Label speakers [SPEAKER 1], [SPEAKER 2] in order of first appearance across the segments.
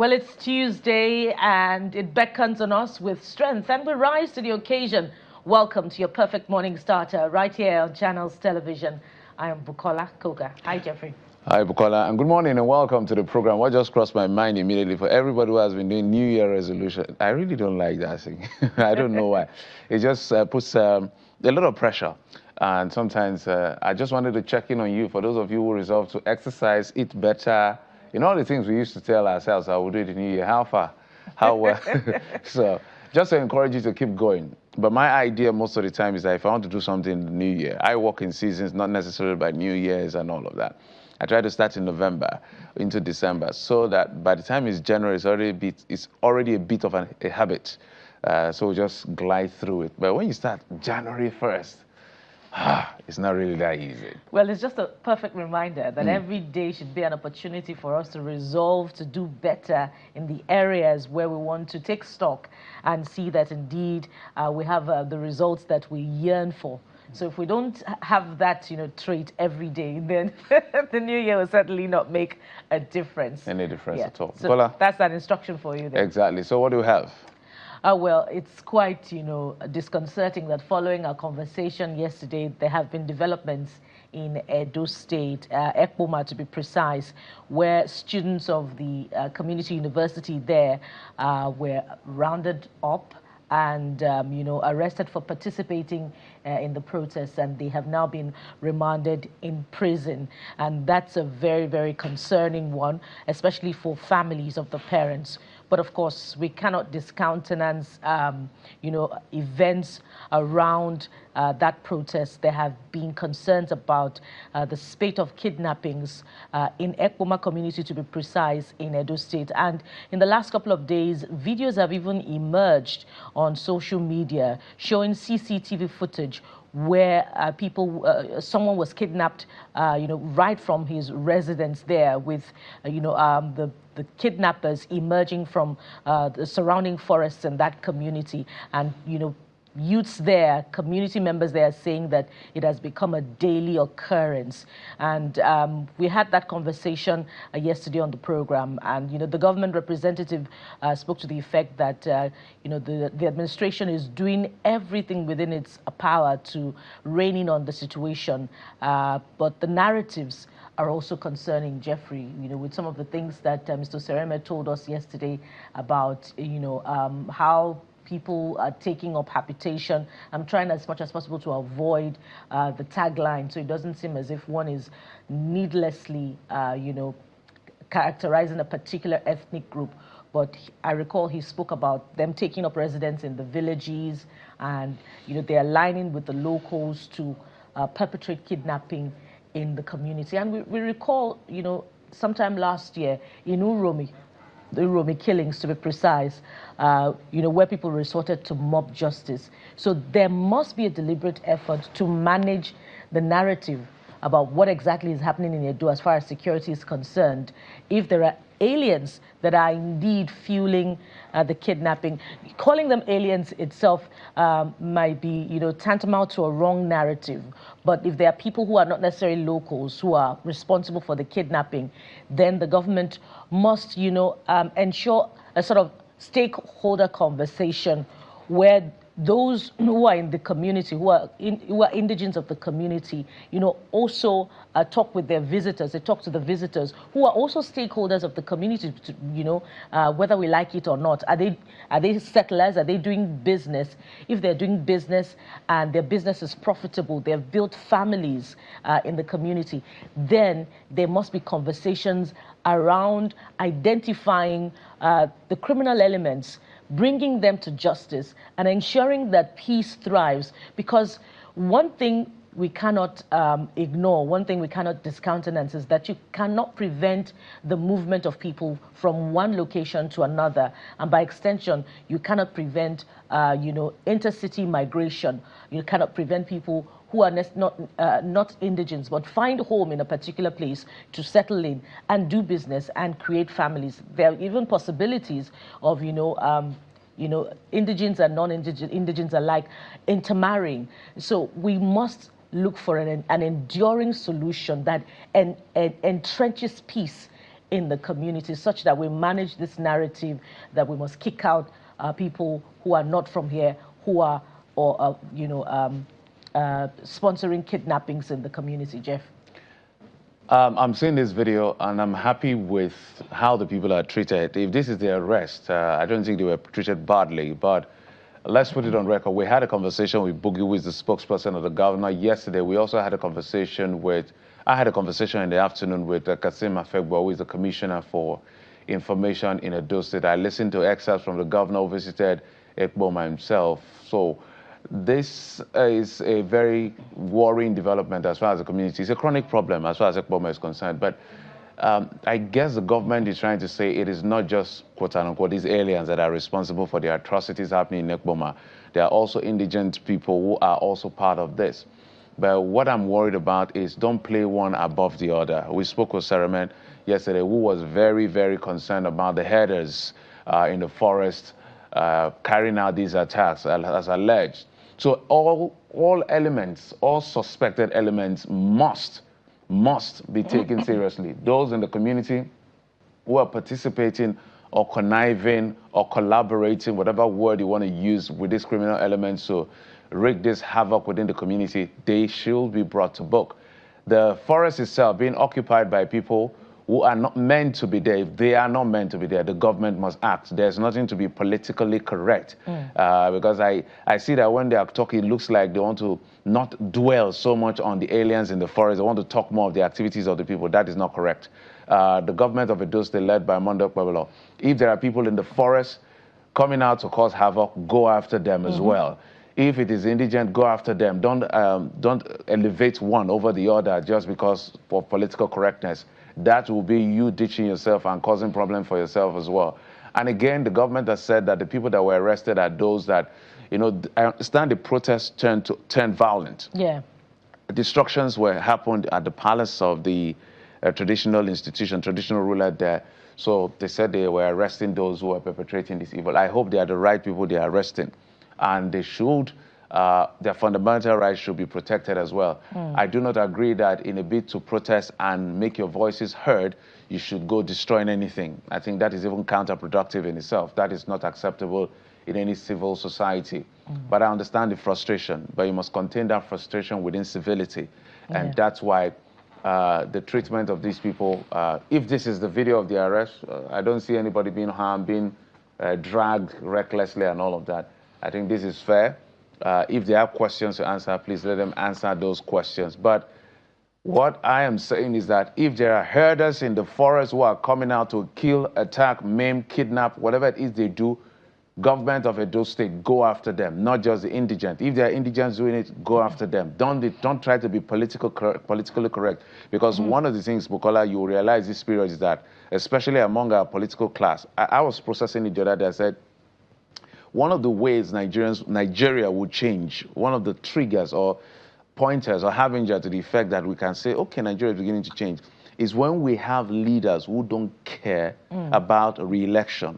[SPEAKER 1] Well, it's Tuesday and it beckons on us with strength, and we rise to the occasion. Welcome to your perfect morning starter right here on Channels Television. I am Bukola Koga. Hi, Jeffrey.
[SPEAKER 2] Hi, Bukola, and good morning and welcome to the program. What just crossed my mind immediately for everybody who has been doing New Year resolution, I really don't like that thing. I don't know why. It just puts a lot of pressure. And sometimes I just wanted to check in on you, for those of you who resolve to exercise, eat better, all the things we used to tell ourselves, I will do it in New Year. How far? How well? So just to encourage you to keep going. But my idea most of the time is that if I want to do something in the New Year, I work in seasons, not necessarily by New Year's and all of that. I try to start in November into December so that by the time it's January, it's already a bit of a habit. So we just glide through it. But when you start January 1st, it's not really that easy.
[SPEAKER 1] Well, it's just a perfect reminder that every day should be an opportunity for us to resolve to do better in the areas where we want to take stock and see that indeed we have the results that we yearn for. So if we don't have that, trait every day, then the new year will certainly not make a difference.
[SPEAKER 2] Any difference at all.
[SPEAKER 1] So that's an instruction for you there.
[SPEAKER 2] Exactly. So what do we have?
[SPEAKER 1] Well, it's quite, disconcerting that following our conversation yesterday, there have been developments in Edo State, Ekpoma to be precise, where students of the community university there were rounded up and, arrested for participating in the protests, and they have now been remanded in prison. And that's a very, very concerning one, especially for families of the parents. But of course, we cannot discountenance, events around that protest. There have been concerns about the spate of kidnappings in Ekpoma community, to be precise, in Edo State. And in the last couple of days, videos have even emerged on social media showing CCTV footage where someone was kidnapped, right from his residence there, with, the kidnappers emerging from the surrounding forests in that community. And, youths there, community members there, saying that it has become a daily occurrence. And we had that conversation yesterday on the program, and the government representative spoke to the effect that the administration is doing everything within its power to rein in on the situation, but the narratives are also concerning, Jeffrey, with some of the things that Mr. Sereme told us yesterday about, how people are taking up habitation. I'm trying as much as possible to avoid the tagline, so it doesn't seem as if one is needlessly, characterizing a particular ethnic group. But I recall he spoke about them taking up residence in the villages, and they're aligning with the locals to perpetrate kidnapping in the community. And we recall, sometime last year in Uromi, the Uromi killings to be precise, where people resorted to mob justice. So there must be a deliberate effort to manage the narrative about what exactly is happening in Edo as far as security is concerned. If there are aliens that are indeed fueling the kidnapping, calling them aliens itself might be, tantamount to a wrong narrative. But if there are people who are not necessarily locals who are responsible for the kidnapping, then the government must, ensure a sort of stakeholder conversation where those who are in the community, who are indigents of the community, also talk with their visitors. They talk to the visitors who are also stakeholders of the community, whether we like it or not. Are they settlers? Are they doing business? If they're doing business and their business is profitable, they've built families in the community, then there must be conversations around identifying the criminal elements, bringing them to justice, and ensuring that peace thrives. Because one thing we cannot ignore, one thing we cannot discountenance, is that you cannot prevent the movement of people from one location to another. And by extension, you cannot prevent, intercity migration. You cannot prevent people who are not indigents, but find home in a particular place to settle in and do business and create families. There are even possibilities of, indigents and non-indigents alike intermarrying. So we must look for an enduring solution that entrenches peace in the community, such that we manage this narrative that we must kick out people who are not from here, who are, sponsoring kidnappings in the community, Jeff?
[SPEAKER 2] I'm seeing this video and I'm happy with how the people are treated. If this is their arrest, I don't think they were treated badly, but let's put it on record. We had a conversation with Boogie, who is the spokesperson of the governor, yesterday. We also had a conversation I had a conversation in the afternoon with Kasim Afegbo, who is the commissioner for information in Edo State. I listened to excerpts from the governor who visited Ekboma himself. So this is a very worrying development as far as the community. It's a chronic problem as far as Ekboma is concerned. But I guess the government is trying to say it is not just, quote unquote, these aliens that are responsible for the atrocities happening in Ekboma. There are also indigent people who are also part of this. But what I'm worried about is don't play one above the other. We spoke with Saramen yesterday, who was very, very concerned about the herders in the forest carrying out these attacks as alleged. So all elements, all suspected elements must be taken seriously. Those in the community who are participating or conniving or collaborating, whatever word you want to use, with these criminal elements to wreak this havoc within the community, they should be brought to book. The forest itself being occupied by people who are not meant to be there. If they are not meant to be there, the government must act. There's nothing to be politically correct. Because I see that when they are talking, it looks like they want to not dwell so much on the aliens in the forest. They want to talk more of the activities of the people. That is not correct. The government of Edo State, led by Mondo Kwebelo, if there are people in the forest coming out to cause havoc, go after them as well. If it is indigent, go after them. Don't elevate one over the other just because for political correctness. That will be you ditching yourself and causing problem for yourself as well. And again, the government has said that the people that were arrested are those that, I understand the protests turned violent.
[SPEAKER 1] Yeah.
[SPEAKER 2] Destructions happened at the palace of the traditional institution, traditional ruler there. So they said they were arresting those who were perpetrating this evil. I hope they are the right people they are arresting. And they should, their fundamental rights should be protected as well. I do not agree that in a bid to protest and make your voices heard, you should go destroying anything. I think that is even counterproductive in itself. That is not acceptable in any civil society. But I understand the frustration, but you must contain that frustration within civility. And that's why the treatment of these people, if this is the video of the arrest, I don't see anybody being harmed, being dragged recklessly and all of that. I think this is fair. If they have questions to answer, please let them answer those questions. But what I am saying is that if there are herders in the forest who are coming out to kill, attack, maim, kidnap, whatever it is they do, government of Edo State, go after them, not just the indigent. If there are indigents doing it, go after them. Don't try to be politically correct. Because one of the things, Bukola, you realize this period is that, especially among our political class, I was processing it the other day, I said, one of the ways Nigeria would change, one of the triggers or pointers or harbinger to the effect that we can say, okay, Nigeria is beginning to change, is when we have leaders who don't care about re-election.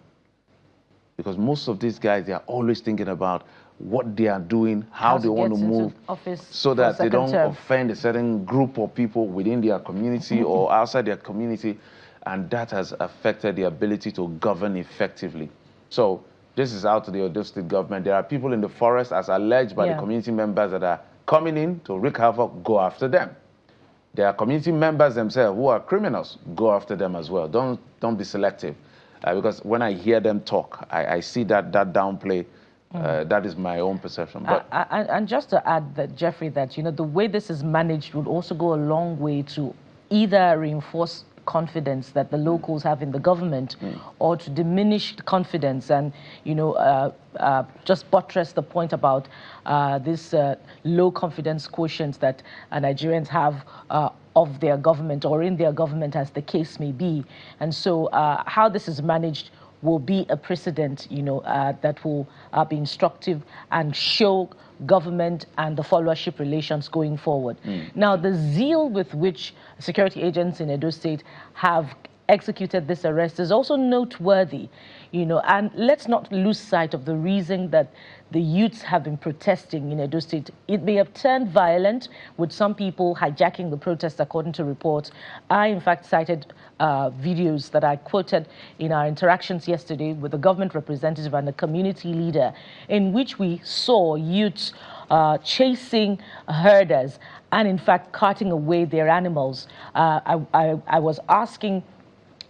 [SPEAKER 2] Because most of these guys, they are always thinking about what they are doing, how they want to move, so that they don't offend a certain group of people within their community or outside their community. And that has affected the ability to govern effectively. So this is out to the Edo State government. There are people in the forest, as alleged by the community members, that are coming in to wreak havoc. Go after them. There are community members themselves who are criminals. Go after them as well. Don't be selective. Because when I hear them talk, I see that downplay. That is my own perception. But
[SPEAKER 1] and just to add that, Jeffrey, that the way this is managed would also go a long way to either reinforce confidence that the locals have in the government, or to diminish the confidence and just buttress the point about this low confidence quotient that Nigerians have of their government or in their government, as the case may be. And so how this is managed will be a precedent, that will be instructive and show government and the followership relations going forward. Now, the zeal with which security agents in Edo State have executed this arrest is also noteworthy, and let's not lose sight of the reason that the youths have been protesting in Edo State. It may have turned violent, with some people hijacking the protest, according to reports. I, in fact, cited videos that I quoted in our interactions yesterday with the government representative and the community leader, in which we saw youths chasing herders and, in fact, carting away their animals. I was asking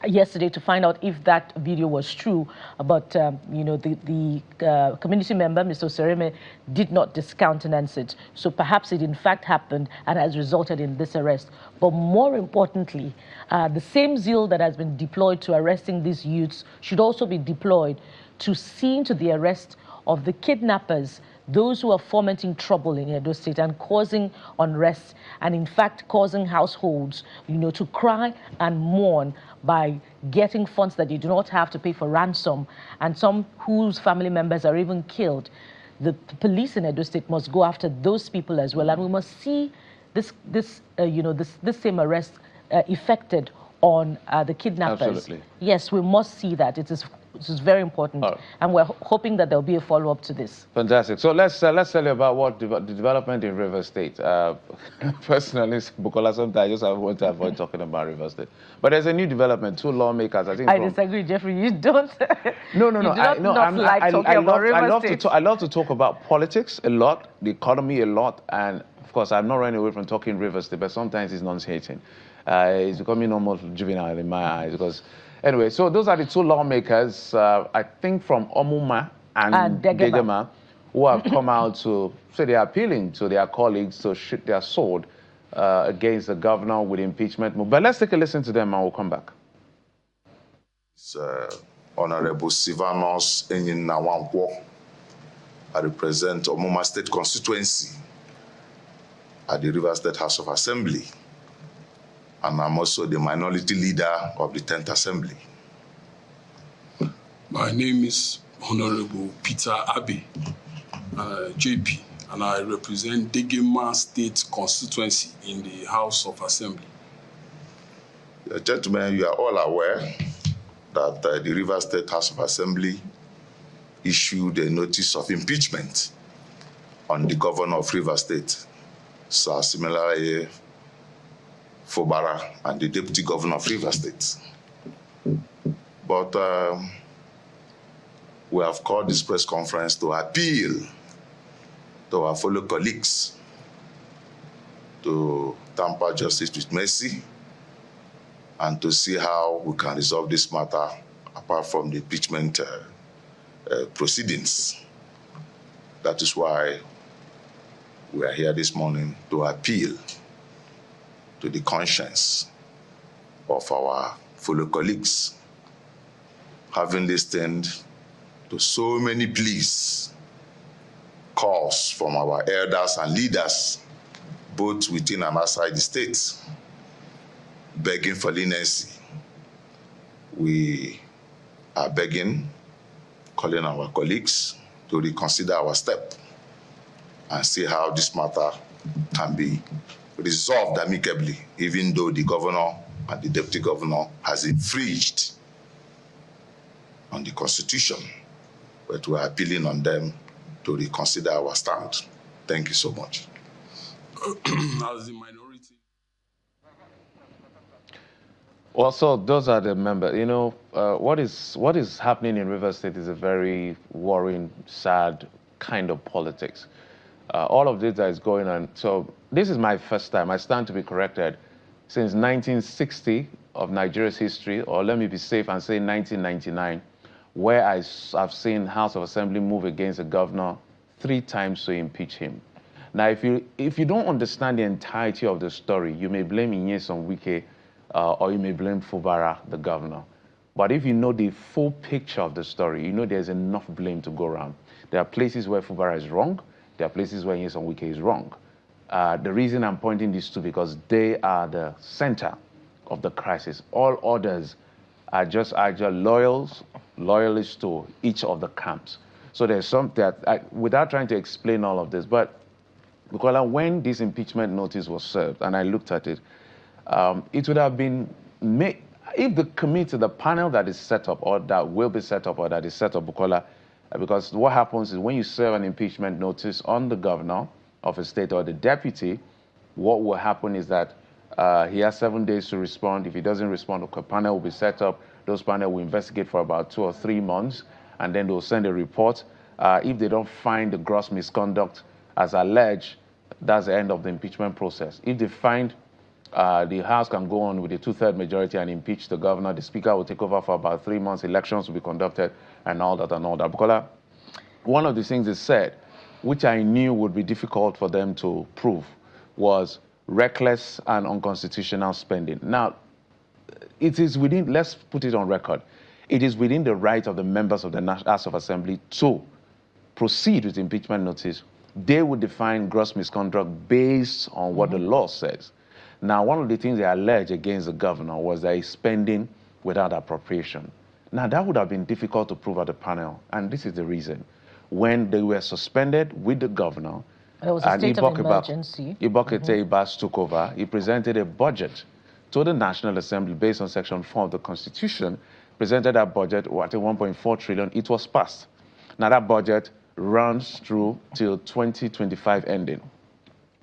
[SPEAKER 1] yesterday to find out if that video was true, but the community member, Mr. Osereme, did not discountenance it. So perhaps it in fact happened and has resulted in this arrest. But more importantly, the same zeal that has been deployed to arresting these youths should also be deployed to seeing to the arrest of the kidnappers, those who are fomenting trouble in Edo State and causing unrest, and in fact causing households, to cry and mourn by getting funds that they do not have to pay for ransom, and some whose family members are even killed. The police in Edo State must go after those people as well, and we must see this same arrest effected on the kidnappers.
[SPEAKER 2] Absolutely.
[SPEAKER 1] Yes, we must see that. It is very important, and we're hoping that there'll be a follow-up to this.
[SPEAKER 2] Fantastic. So let's tell you about what the development in River State. Personally, Bukola, sometimes I just want to avoid talking about River State. But there's a new development. Two lawmakers, I think.
[SPEAKER 1] I disagree, Jeffrey. You don't.
[SPEAKER 2] No. I love to talk about politics a lot, the economy a lot, and of course, I'm not running away from talking River State, but sometimes it's nauseating. It's becoming almost juvenile in my eyes because. Anyway, so those are the two lawmakers, I think from Omuma and Degema, who have come out to say they are appealing to their colleagues to shoot their sword against the governor with impeachment move. But let's take a listen to them and we'll come back.
[SPEAKER 3] It's Honorable Silvanus Enyinawankwo. I represent Omuma State constituency at the River State House of Assembly. And I'm also the minority leader of the 10th Assembly.
[SPEAKER 4] My name is Honorable Peter Abe, JP, and I represent Degema State constituency in the House of Assembly.
[SPEAKER 3] Gentlemen, you are all aware that the River State House of Assembly issued a notice of impeachment on the governor of River State. So similarly, Fubara and the deputy governor of River State. But we have called this press conference to appeal to our fellow colleagues to tamper justice with mercy and to see how we can resolve this matter apart from the impeachment proceedings. That is why we are here this morning to appeal to the conscience of our fellow colleagues, having listened to so many pleas, calls from our elders and leaders, both within and outside the state, begging for leniency. We are begging, calling our colleagues to reconsider our step and see how this matter can be resolved amicably, even though the governor and the deputy governor has infringed on the Constitution, but we are appealing on them to reconsider our stand. Thank you so much.
[SPEAKER 4] As the minority.
[SPEAKER 2] Also, those are the members. What is happening in River State is a very worrying, sad kind of politics. All of this that is going on. So this is my first time, I stand to be corrected, since 1960 of Nigeria's history, or let me be safe and say 1999, where I've seen House of Assembly move against the governor 3 times to impeach him. Now, if you don't understand the entirety of the story, you may blame Nyesom Wike or you may blame Fubara, the governor. But if you know the full picture of the story, you know there's enough blame to go around. There are places where Fubara is wrong. There are places where Nyesom Wike is wrong. The reason I'm pointing these two because they are the center of the crisis. All others are just loyalists to each of the camps. So there's some that, without trying to explain all of this, but because when this impeachment notice was served and I looked at it, it would have been made, if the committee, the panel that is set up or that will be set up or that is set up, Bukola, because what happens is when you serve an impeachment notice on the governor of a state or the deputy, what will happen is that he has 7 days to respond. If he doesn't respond, a panel will be set up. Those panel will investigate for about 2 or 3 months, and then they'll send a report. If they don't find the gross misconduct as alleged, that's the end of the impeachment process. If they find the House can go on with a 2/3 majority and impeach the governor, the Speaker will take over for about 3 months, elections will be conducted, and all that and all that. Because one of the things they said, which I knew would be difficult for them to prove, was reckless and unconstitutional spending. Now, it is within, let's put it on record, it is within the right of the members of the House of Assembly to proceed with impeachment notice. They would define gross misconduct based on what the law says. Now, one of the things they alleged against the governor was that he's spending without appropriation. Now, that would have been difficult to prove at the panel, and this is the reason. When they were suspended with the governor,
[SPEAKER 1] there was a state of emergency.
[SPEAKER 2] Ibokete took over. He presented a budget to the National Assembly based on Section 4 of the Constitution, presented that budget at 1.4 trillion. It was passed. Now, that budget runs through till 2025 ending.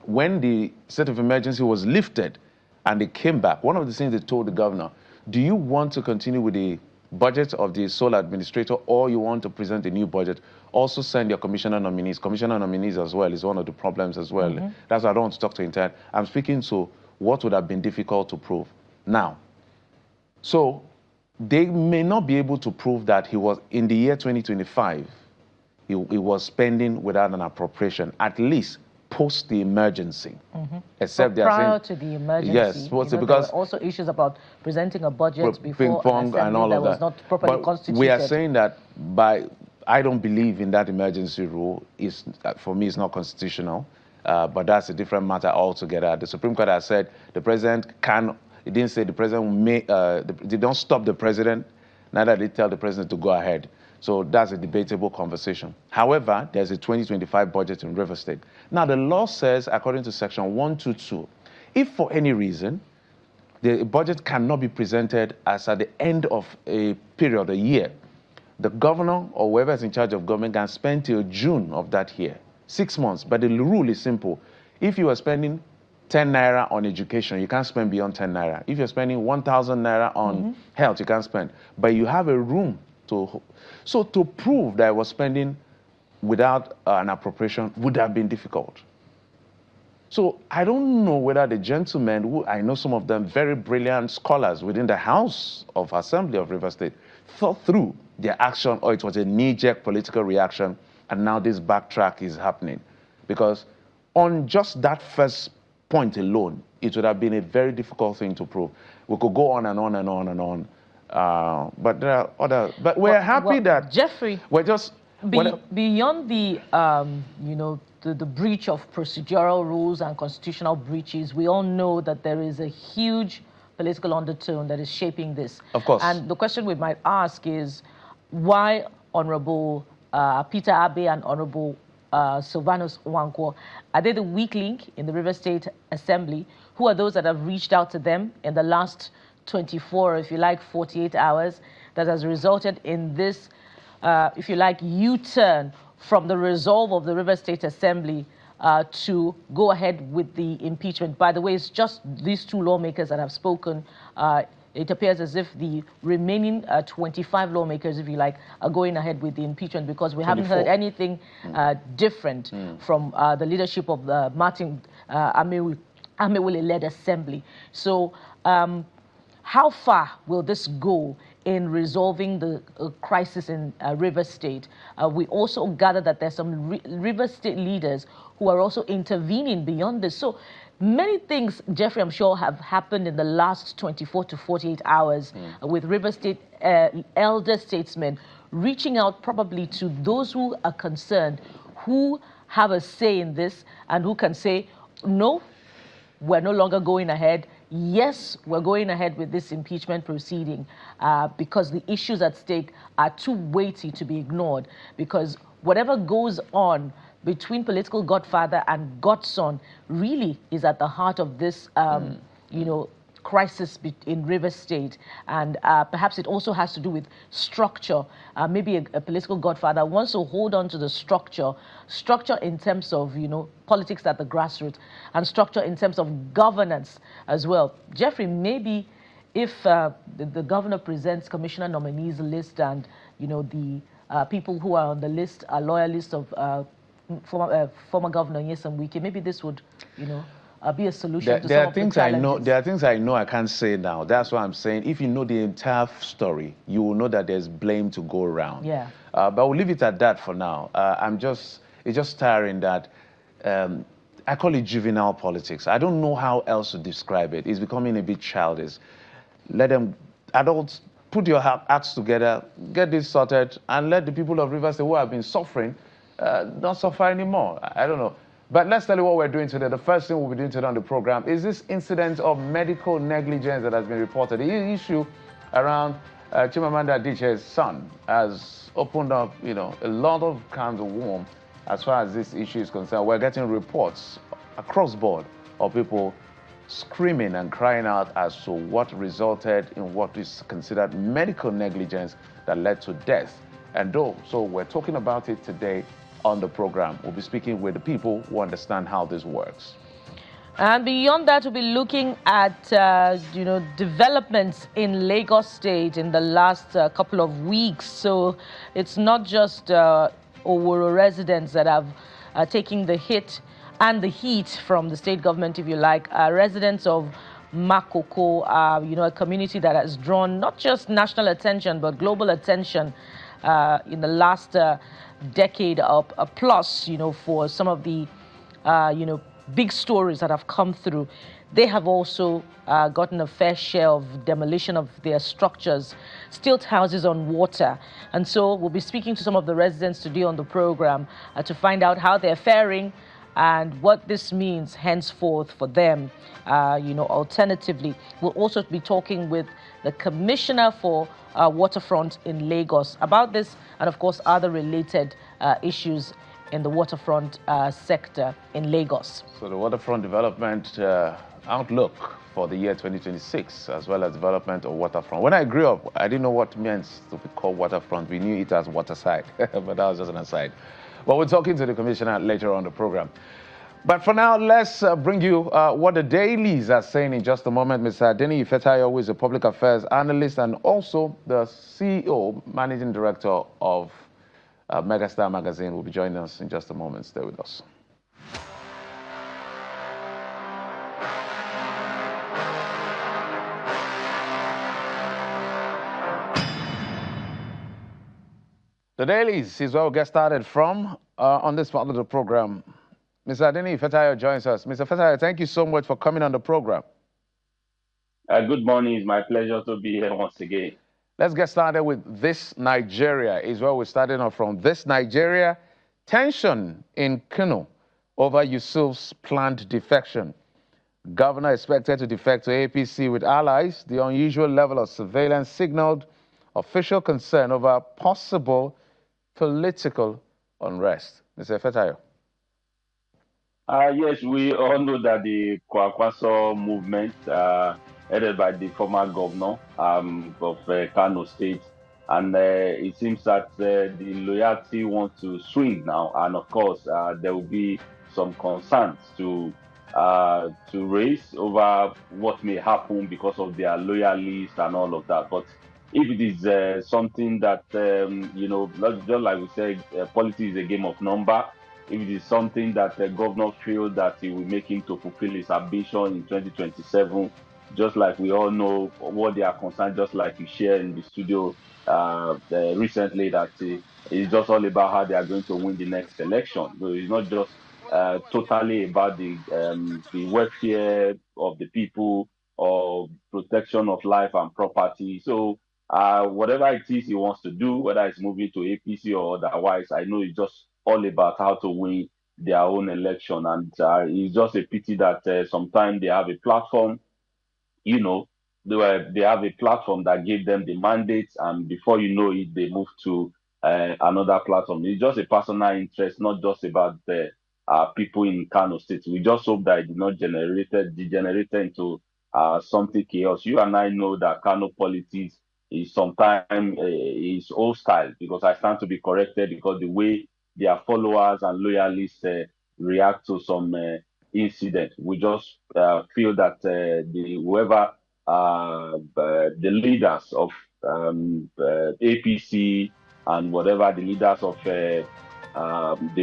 [SPEAKER 2] When the state of emergency was lifted and they came back, one of the things they told the governor, do you want to continue with the budget of the sole administrator or you want to present a new budget? Also send your commissioner nominees. Commissioner nominees as well is one of the problems as well. That's why I don't want to talk to intent. I'm speaking to what would have been difficult to prove. Now, so they may not be able to prove that he was, in the year 2025, he was spending without an appropriation, at least post the emergency, except they are
[SPEAKER 1] prior
[SPEAKER 2] saying,
[SPEAKER 1] to the emergency.
[SPEAKER 2] yes,
[SPEAKER 1] because
[SPEAKER 2] there
[SPEAKER 1] were also issues about presenting a budget before
[SPEAKER 2] ping pong and all
[SPEAKER 1] that
[SPEAKER 2] of that
[SPEAKER 1] was not properly
[SPEAKER 2] but
[SPEAKER 1] constituted.
[SPEAKER 2] we are saying that I don't believe in that emergency rule. For me, it's not constitutional, but that's a different matter altogether. The Supreme Court has said the president can. It didn't say the president may. They don't stop the president. Neither did they tell the president to go ahead. So that's a debatable conversation. However, there's a 2025 budget in River State. Now, the law says, according to Section 122, if for any reason the budget cannot be presented as at the end of a period, a year, the governor or whoever is in charge of government can spend till June of that year, 6 months. But the rule is simple. If you are spending 10 naira on education, you can't spend beyond 10 naira. If you're spending 1,000 naira on health, you can't spend. But you have a room to. So to prove that I was spending without an appropriation would have been difficult. So I don't know whether the gentlemen, who I know some of them very brilliant scholars within the House of Assembly of River State, thought through their action or it was a knee-jerk political reaction and now this backtrack is happening. Because on just that first point alone, it would have been a very difficult thing to prove. We could go on and on and on and on. But there are other. But we're happy that
[SPEAKER 1] Jeffrey,
[SPEAKER 2] we're just
[SPEAKER 1] beyond the the breach of procedural rules and constitutional breaches. We all know that there is a huge political undertone that is shaping this.
[SPEAKER 2] Of course.
[SPEAKER 1] And the question we might ask is why Honorable Peter Abe and Honorable Sylvanus Nwankwo, are they the weak link in the River State Assembly? Who are those that have reached out to them in the last 24, if you like, 48 hours, that has resulted in this, if you like, U-turn from the resolve of the River State Assembly to go ahead with the impeachment? By the way, it's just these two lawmakers that have spoken. It appears as if the remaining 25 lawmakers, if you like, are going ahead with the impeachment because we haven't heard anything different from the leadership of the Martin Amewule-led Assembly. So how far will this go in resolving the crisis in River State? We also gather that there's some River State leaders who are also intervening beyond this. So many things, Jeffrey, I'm sure, have happened in the last 24 to 48 hours with River State elder statesmen reaching out probably to those who are concerned, who have a say in this and who can say, no, we're no longer going ahead. Yes, we're going ahead with this impeachment proceeding because the issues at stake are too weighty to be ignored, because whatever goes on between political godfather and godson really is at the heart of this, crisis in Rivers State, and perhaps it also has to do with structure. Maybe a political godfather wants to hold on to the structure in terms of, politics at the grassroots, and structure in terms of governance as well. Jeffrey, maybe if the governor presents commissioner nominees list, and the people who are on the list are loyalists of former Governor Nyesom Wike, maybe this would, be a solution to some of the challenges.
[SPEAKER 2] There are things I know I can't say now. That's why I'm saying if you know the entire story, you will know that there's blame to go around.
[SPEAKER 1] Yeah.
[SPEAKER 2] But we'll leave it at that for now. It's just tiring that I call it juvenile politics. I don't know how else to describe it. It's becoming a bit childish. Let them, adults, put your acts together, get this sorted, and let the people of Rivers State who have been suffering not suffer anymore. I don't know. But let's tell you what we're doing today. The first thing we'll be doing today on the program is this incident of medical negligence that has been reported. The issue around Chimamanda Adichie's son has opened up, a lot of cans of worms as far as this issue is concerned. We're getting reports across board of people screaming and crying out as to what resulted in what is considered medical negligence that led to death. And so we're talking about it today on the program. We'll be speaking with the people who understand how this works.
[SPEAKER 1] And beyond that, we'll be looking at, developments in Lagos State in the last couple of weeks. So it's not just Owerri residents that have taken the hit and the heat from the state government, if you like. Residents of Makoko, a community that has drawn not just national attention, but global attention in the last decade plus, for some of the, big stories that have come through. They have also gotten a fair share of demolition of their structures, stilt houses on water. And so we'll be speaking to some of the residents today on the program to find out how they're faring and what this means henceforth for them. Alternatively, we'll also be talking with the Commissioner for Waterfront in Lagos about this and, of course, other related issues in the waterfront sector in Lagos.
[SPEAKER 2] So the waterfront development outlook for the year 2026, as well as development of waterfront. When I grew up, I didn't know what it meant to be called waterfront. We knew it as waterside, but that was just an aside. But we're talking to the commissioner later on the program. But for now, let's bring you what the dailies are saying in just a moment. Mr. Adeni Ifetayo, who is a public affairs analyst and also the CEO, managing director of Megastar Magazine, will be joining us in just a moment. Stay with us. The dailies is where we'll get started from on this part of the program. Mr. Adeni Ifetayo joins us. Mr. Ifetayo, thank you so much for coming on the program.
[SPEAKER 5] Good morning. It's my pleasure to be here once again.
[SPEAKER 2] Let's get started with This Nigeria is where we're starting off from. This Nigeria, tension in Kano over Yusuf's planned defection. Governor expected to defect to APC with allies. The unusual level of surveillance signaled official concern over possible political unrest. Mr. Ifetayo.
[SPEAKER 5] Yes, we all know that the Kwakwaso movement, headed by the former governor of Kano State, and it seems that the loyalty wants to swing now, and of course there will be some concerns to raise over what may happen because of their loyalists and all of that. But if it is something that just like we said, politics is a game of number. If it is something that the governor feels that it will make him to fulfill his ambition in 2027, just like we all know what they are concerned, just like you shared in the studio recently, that it's just all about how they are going to win the next election. So it's not just totally about the welfare of the people or protection of life and property. So whatever it is he wants to do, whether it's moving to APC or otherwise, I know it's just all about how to win their own election. And it's just a pity that sometimes they have a platform, they have a platform that gave them the mandates, and before you know it, they move to another platform. It's just a personal interest, not just about the people in Kano State. We just hope that it did not degenerate into something chaos. You and I know that Kano politics is sometimes is hostile, because I stand to be corrected, because the way their followers and loyalists react to some incident, we just feel that the leaders of APC and whatever the leaders of the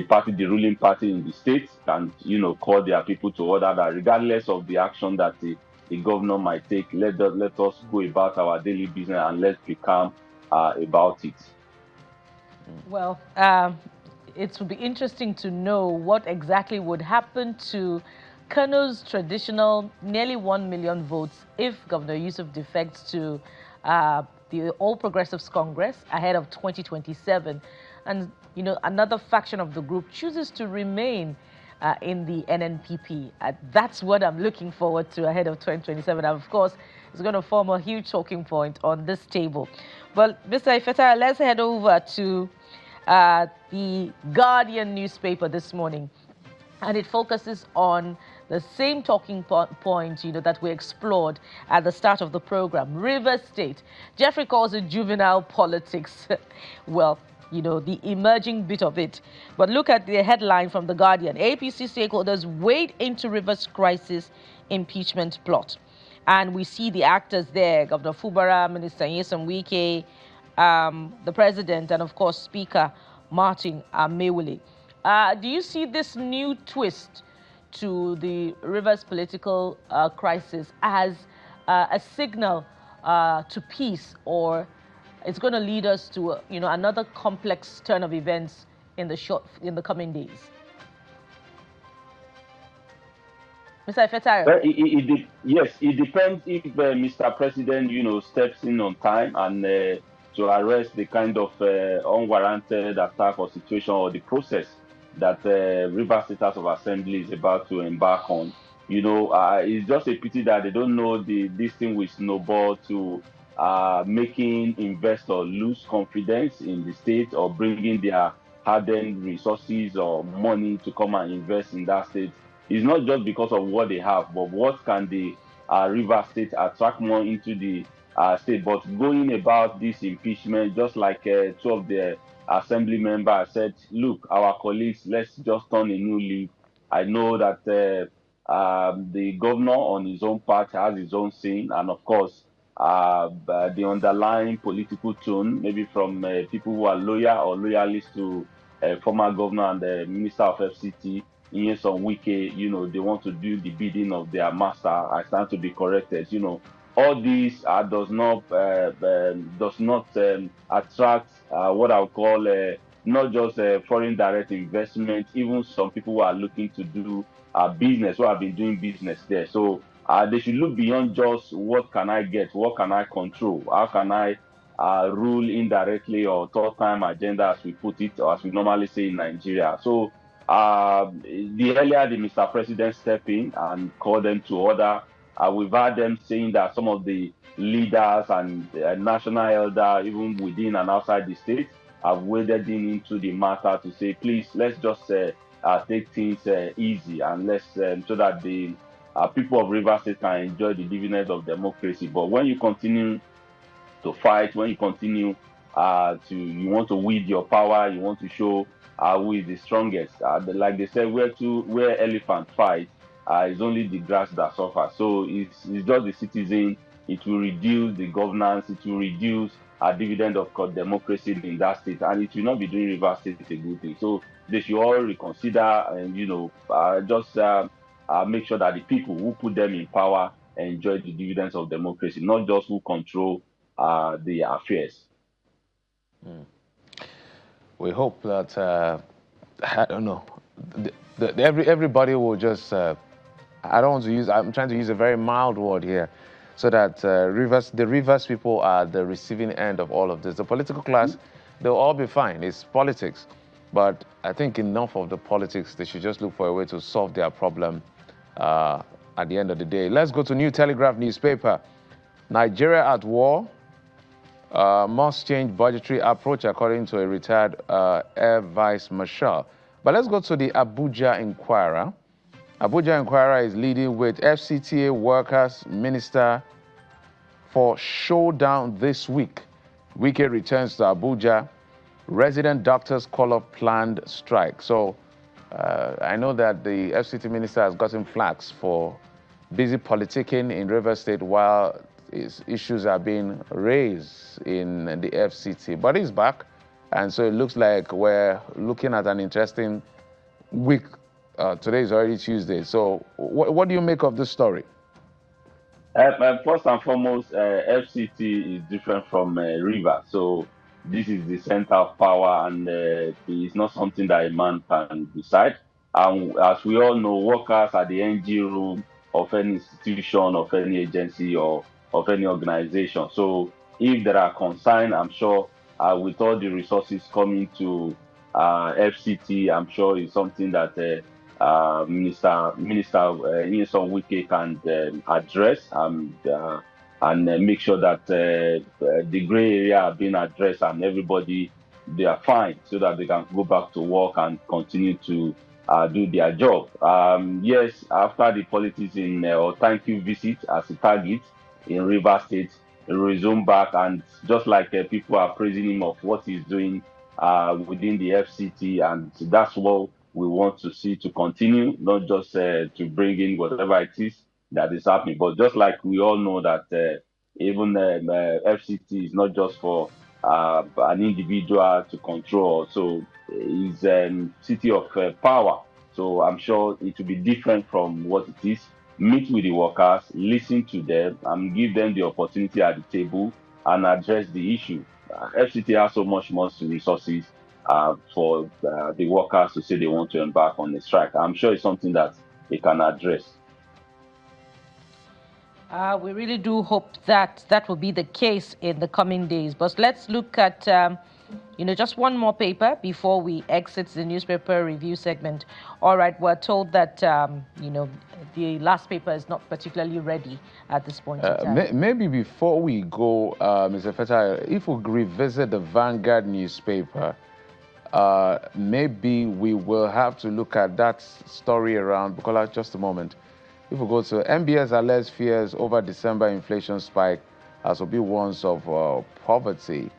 [SPEAKER 5] party, the ruling party in the state, can call their people to order, that regardless of the action that the governor might take, let us go about our daily business and let's be calm about it.
[SPEAKER 1] Well, it would be interesting to know what exactly would happen to Kano's traditional nearly 1 million votes if Governor Yusuf defects to the All Progressives Congress ahead of 2027. And, another faction of the group chooses to remain in the NNPP. That's what I'm looking forward to ahead of 2027. And of course, it's going to form a huge talking point on this table. But Mr. Ifeta, let's head over to the Guardian newspaper this morning. And it focuses on the same talking point, that we explored at the start of the program. Rivers State. Jeffrey calls it juvenile politics. Well, the emerging bit of it. But look at the headline from The Guardian. APC stakeholders wade into Rivers crisis impeachment plot. And we see the actors there, Governor Fubara, Minister Nyesom Wike, the President, and of course, Speaker Martin Amewule. Do you see this new twist to the Rivers political crisis as a signal to peace, or it's going to lead us to another complex turn of events in the coming days? Mr. Ifetare.
[SPEAKER 5] Well, yes, it depends if Mr. President, steps in on time and to arrest the kind of unwarranted attack or situation or the process that Rivers State House of Assembly is about to embark on. It's just a pity that they don't know this thing will snowball to making investors lose confidence in the state, or bringing their hardened resources or money to come and invest in that state. It's not just because of what they have, but what can the River State attract more into the state. But going about this impeachment, just like two of the assembly members said, look, our colleagues, let's just turn a new leaf. I know that the governor on his own part has his own saying, and of course, the underlying political tone, maybe from people who are loyal or loyalists to former governor and the minister of FCT, Nyesom Wike, they want to do the bidding of their master. I stand to be corrected. All these does not attract what I would call not just foreign direct investment. Even some people who are looking to do business, who have been doing business there. So they should look beyond just what can I get, what can I control, how can I rule indirectly, or third time agenda, as we put it, or as we normally say in Nigeria. So the earlier the Mr. President step in and call them to order, we've heard them saying that some of the leaders and national elder, even within and outside the state, have waded into the matter to say, please, let's just take things easy, and let's so that the people of Rivers State can enjoy the dividends of democracy. But when you continue to fight, when you continue you want to wield your power, you want to show who is the strongest. Like they said, where elephant fight, it's only the grass that suffers. So it's just the citizen. It will reduce the governance. It will reduce a dividend of democracy in that state, and it will not be doing Rivers State a good thing. So they should all reconsider and just make sure that the people who put them in power enjoy the dividends of democracy, not just who control the affairs.
[SPEAKER 2] We hope that I don't know. Everybody will just. I don't want to use. I'm trying to use a very mild word here, so that the Rivers people are the receiving end of all of this. The political class, they'll all be fine. It's politics, but I think enough of the politics. They should just look for a way to solve their problem at the end of the day. Let's go to New Telegraph newspaper. Nigeria at war. Must change budgetary approach, according to a retired Air Vice Marshal. But let's go to the Abuja Inquirer. Abuja Inquirer is leading with FCTA workers minister for showdown this week. Wike returns to Abuja. Resident doctors call up planned strike. So I know that the FCT minister has gotten flags for busy politicking in Rivers State while his issues are being raised in the FCT. But he's back, and so it looks like we're looking at an interesting week. Today is already Tuesday. So what do you make of this story?
[SPEAKER 5] First and foremost, FCT is different from River. So this is the center of power, and it's not something that a man can decide. And as we all know, workers are the NG room of any institution, of any agency, or of any organization. So if there are concerns, I'm sure with all the resources coming to FCT, I'm sure it's something that Minister Nyesom Wike can address and make sure that the gray area are being addressed and everybody they are fine so that they can go back to work and continue to do their job. Yes, after the politics in or thank you visit as a target in Rivers State, he resumed back and just like people are praising him of what he's doing within the FCT, and that's what we want to see to continue, not just to bring in whatever it is that is happening. But just like we all know that even FCT is not just for an individual to control, so it's a city of power. So I'm sure it will be different from what it is. Meet with the workers, listen to them, and give them the opportunity at the table and address the issue. FCT has so much more resources for the workers to say they want to embark on a strike. I'm sure it's something that they can address.
[SPEAKER 1] We really do hope that that will be the case in the coming days. But let's look at, just one more paper before we exit the newspaper review segment. All right, we're told that, the last paper is not particularly ready at this point in time.
[SPEAKER 2] Maybe before we go, Mr. Feta, if we revisit the Vanguard newspaper, maybe we will have to look at that story around, Bukola, just a moment. If we go to MBS alleges fears over December inflation spike as Obi warns of poverty.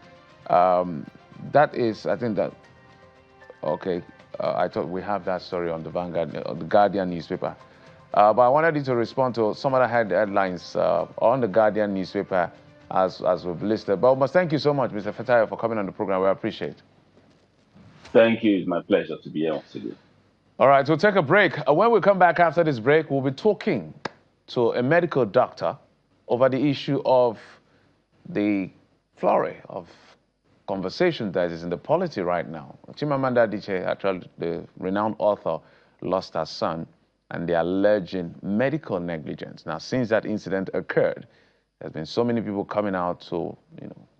[SPEAKER 2] That is, I think that, okay, I thought we have that story on the Vanguard, the Guardian newspaper. But I wanted you to respond to some other headlines on the Guardian newspaper as we've listed. But we must thank you so much, Mr. Fetayo, for coming on the program. We appreciate it.
[SPEAKER 5] Thank you. It's my pleasure to be here once again.
[SPEAKER 2] All right, we'll take a break. When we come back after this break, we'll be talking to a medical doctor over the issue of the flurry of conversation that is in the polity right now. Chimamanda Adichie, actually the renowned author, lost her son, and they are alleging medical negligence. Now, since that incident occurred, there's been so many people coming out to,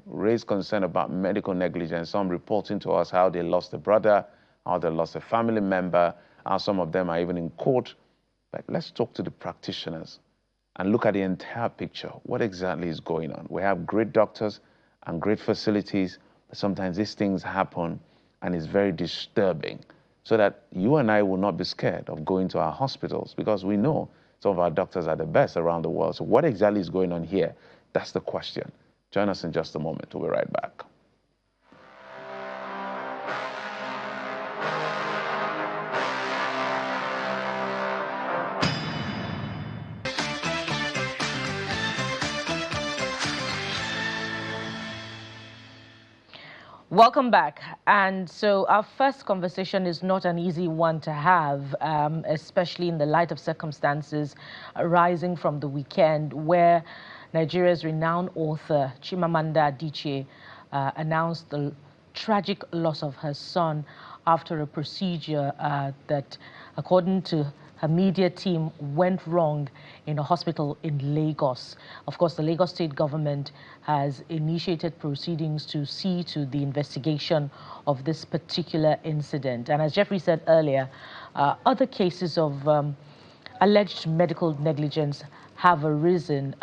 [SPEAKER 2] raise concern about medical negligence. Some reporting to us how they lost a brother, how they lost a family member, how some of them are even in court. But let's talk to the practitioners and look at the entire picture. What exactly is going on? We have great doctors and great facilities, but sometimes these things happen and it's very disturbing. So that you and I will not be scared of going to our hospitals because we know some of our doctors are the best around the world. So what exactly is going on here? That's the question. Join us in just a moment. We'll be right back.
[SPEAKER 1] Welcome back. And so our first conversation is not an easy one to have, especially in the light of circumstances arising from the weekend where Nigeria's renowned author Chimamanda Adichie announced the tragic loss of her son after a procedure that, according to her media team, went wrong in a hospital in Lagos. Of course, the Lagos state government has initiated proceedings to see to the investigation of this particular incident. And as Jeffrey said earlier, other cases of alleged medical negligence have arisen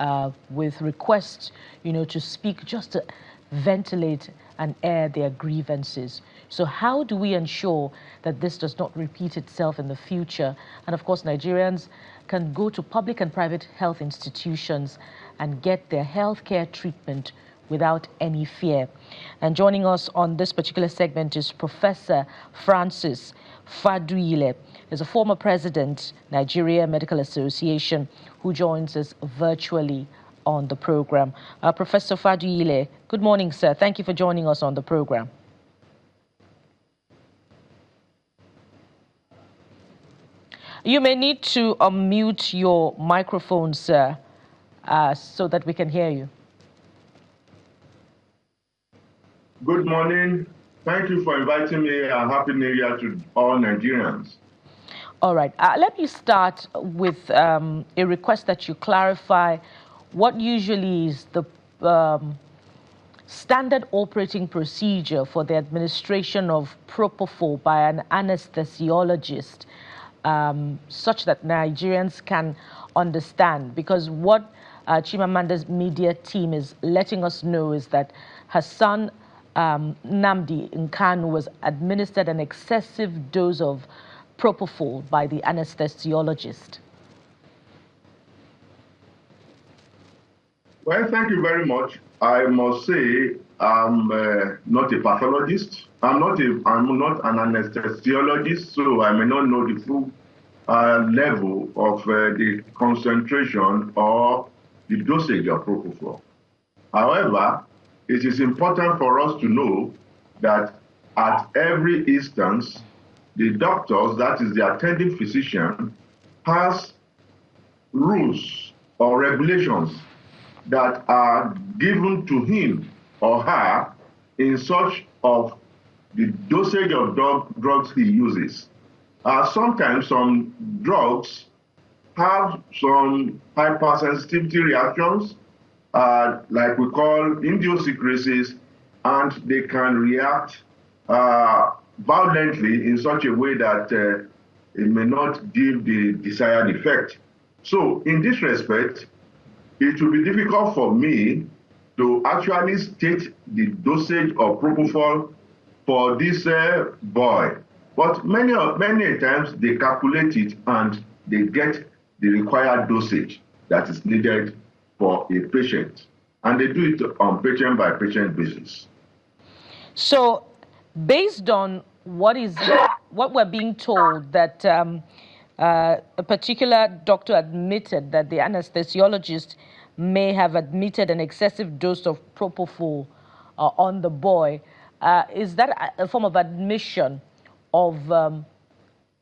[SPEAKER 1] with requests, to speak, just to ventilate and air their grievances. So how do we ensure that this does not repeat itself in the future? And of course, Nigerians can go to public and private health institutions and get their healthcare treatment without any fear. And joining us on this particular segment is Professor Francis Faduile. He's a former president, Nigeria Medical Association, who joins us virtually on the program. Professor Faduile, good morning, sir. Thank you for joining us on the program. You may need to unmute your microphone, sir, so that we can hear you.
[SPEAKER 6] Good morning. Thank you for inviting me, and Happy New Year to all Nigerians.
[SPEAKER 1] All right. Let me start with a request that you clarify what usually is the standard operating procedure for the administration of propofol by an anesthesiologist, such that Nigerians can understand. Because what Chimamanda's media team is letting us know is that her son, Namdi Nkanu, was administered an excessive dose of propofol by the anesthesiologist.
[SPEAKER 6] Well, thank you very much. I must say I'm not a pathologist. I'm not an anesthesiologist, so I may not know the full level of the concentration or the dosage of propofol. However, it is important for us to know that at every instance, the doctors, that is the attending physician, has rules or regulations that are given to him or her in such of the dosage of drugs he uses. Sometimes some drugs have some hypersensitivity reactions, like we call idiosyncrasies, and they can react violently in such a way that it may not give the desired effect. So in this respect, it will be difficult for me to actually state the dosage of propofol for this boy. But many times they calculate it and they get the required dosage that is needed for a patient. And they do it on patient-by-patient basis.
[SPEAKER 1] So based on what we're being told, that a particular doctor admitted that the anesthesiologist may have admitted an excessive dose of propofol on the boy, is that a form of admission of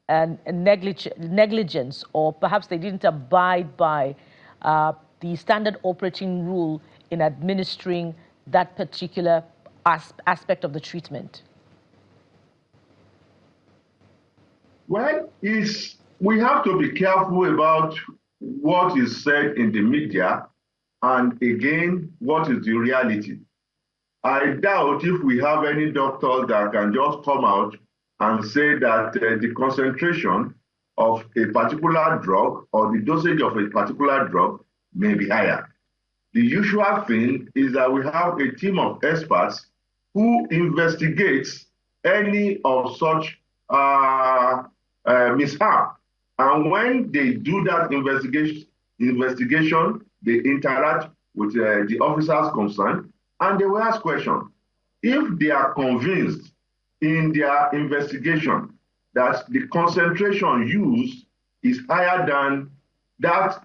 [SPEAKER 1] negligence, or perhaps they didn't abide by the standard operating rule in administering that particular aspect of the treatment?
[SPEAKER 6] Well, we have to be careful about what is said in the media and, again, what is the reality. I doubt if we have any doctors that can just come out and say that the concentration of a particular drug or the dosage of a particular drug may be higher. The usual thing is that we have a team of experts who investigates any of such mishap. And when they do that investigation, they interact with the officers concerned, and they will ask questions. If they are convinced in their investigation that the concentration used is higher than that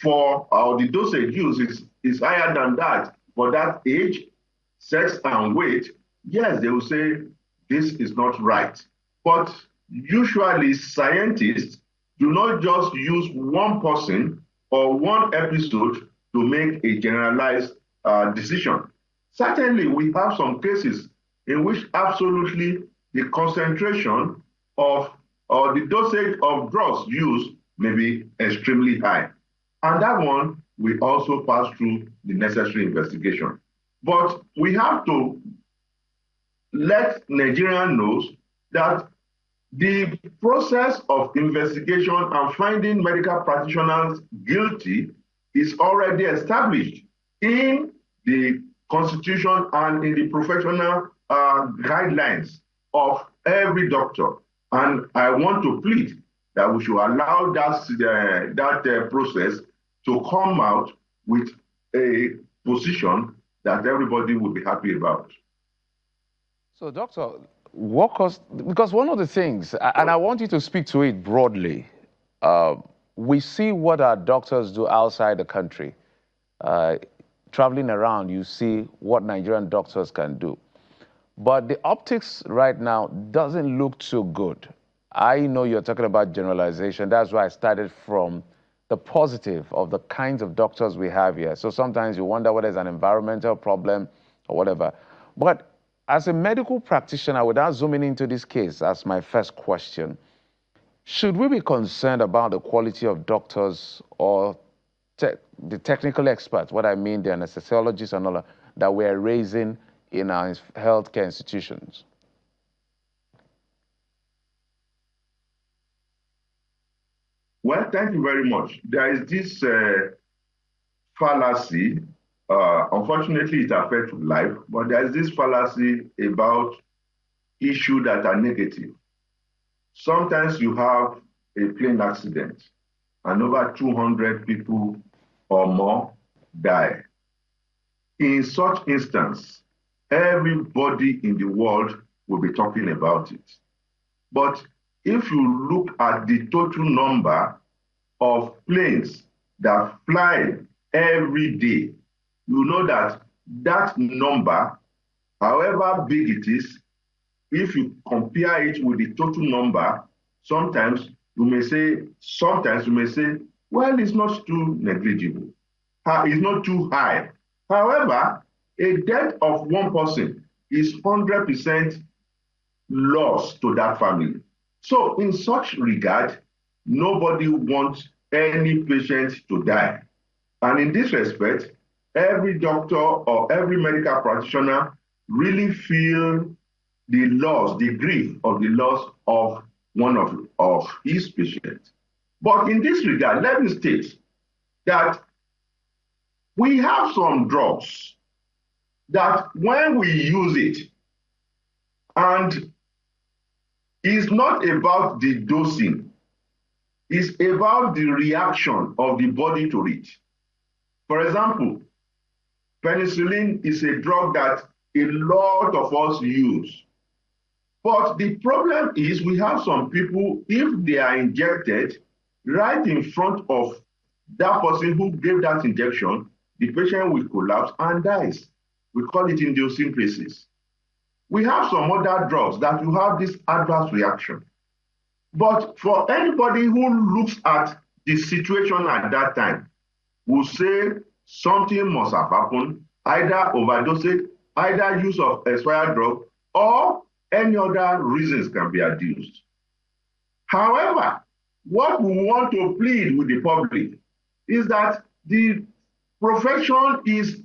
[SPEAKER 6] for, or the dosage used is higher than that for that age, sex, and weight, yes, they will say this is not right. But usually scientists do not just use one person or one episode to make a generalized decision. Certainly, we have some cases in which absolutely the concentration of or the dosage of drugs used may be extremely high. And that one will also pass through the necessary investigation. But we have to let Nigerians know that the process of investigation and finding medical practitioners guilty is already established in the Constitution and in the professional guidelines. of every doctor. And I want to plead that we should allow that process to come out with a position that everybody will be happy about.
[SPEAKER 2] So, Doctor, walk us, because one of the things, and I want you to speak to it broadly, we see what our doctors do outside the country. Traveling around, you see what Nigerian doctors can do. But the optics right now doesn't look too good. I know you're talking about generalization. That's why I started from the positive of the kinds of doctors we have here. So sometimes you wonder whether it's an environmental problem or whatever. But as a medical practitioner, without zooming into this case, as my first question, should we be concerned about the quality of doctors or the technical experts, what I mean, the anesthesiologists and all that we're raising in our healthcare institutions?
[SPEAKER 6] Well, thank you very much. There is this fallacy, unfortunately it affects life, but there is this fallacy about issues that are negative. Sometimes you have a plane accident and over 200 people or more die. In such instance, everybody in the world will be talking about it. But if you look at the total number of planes that fly every day, you know that that number, however big it is, if you compare it with the total number, sometimes you may say, well, it's not too negligible. It's not too high. However, a death of one person is 100% loss to that family. So in such regard, nobody wants any patient to die. And in this respect, every doctor or every medical practitioner really feel the loss, the grief of the loss of one of his patients. But in this regard, let me state that we have some drugs that when we use it, and it's not about the dosing, it's about the reaction of the body to it. For example, penicillin is a drug that a lot of us use. But the problem is we have some people, if they are injected right in front of that person who gave that injection, the patient will collapse and dies. We call it idiosyncrasies. We have some other drugs that will have this adverse reaction. But for anybody who looks at the situation at that time, will say something must have happened, either overdosage, either use of expired drug, or any other reasons can be adduced. However, what we want to plead with the public is that the profession is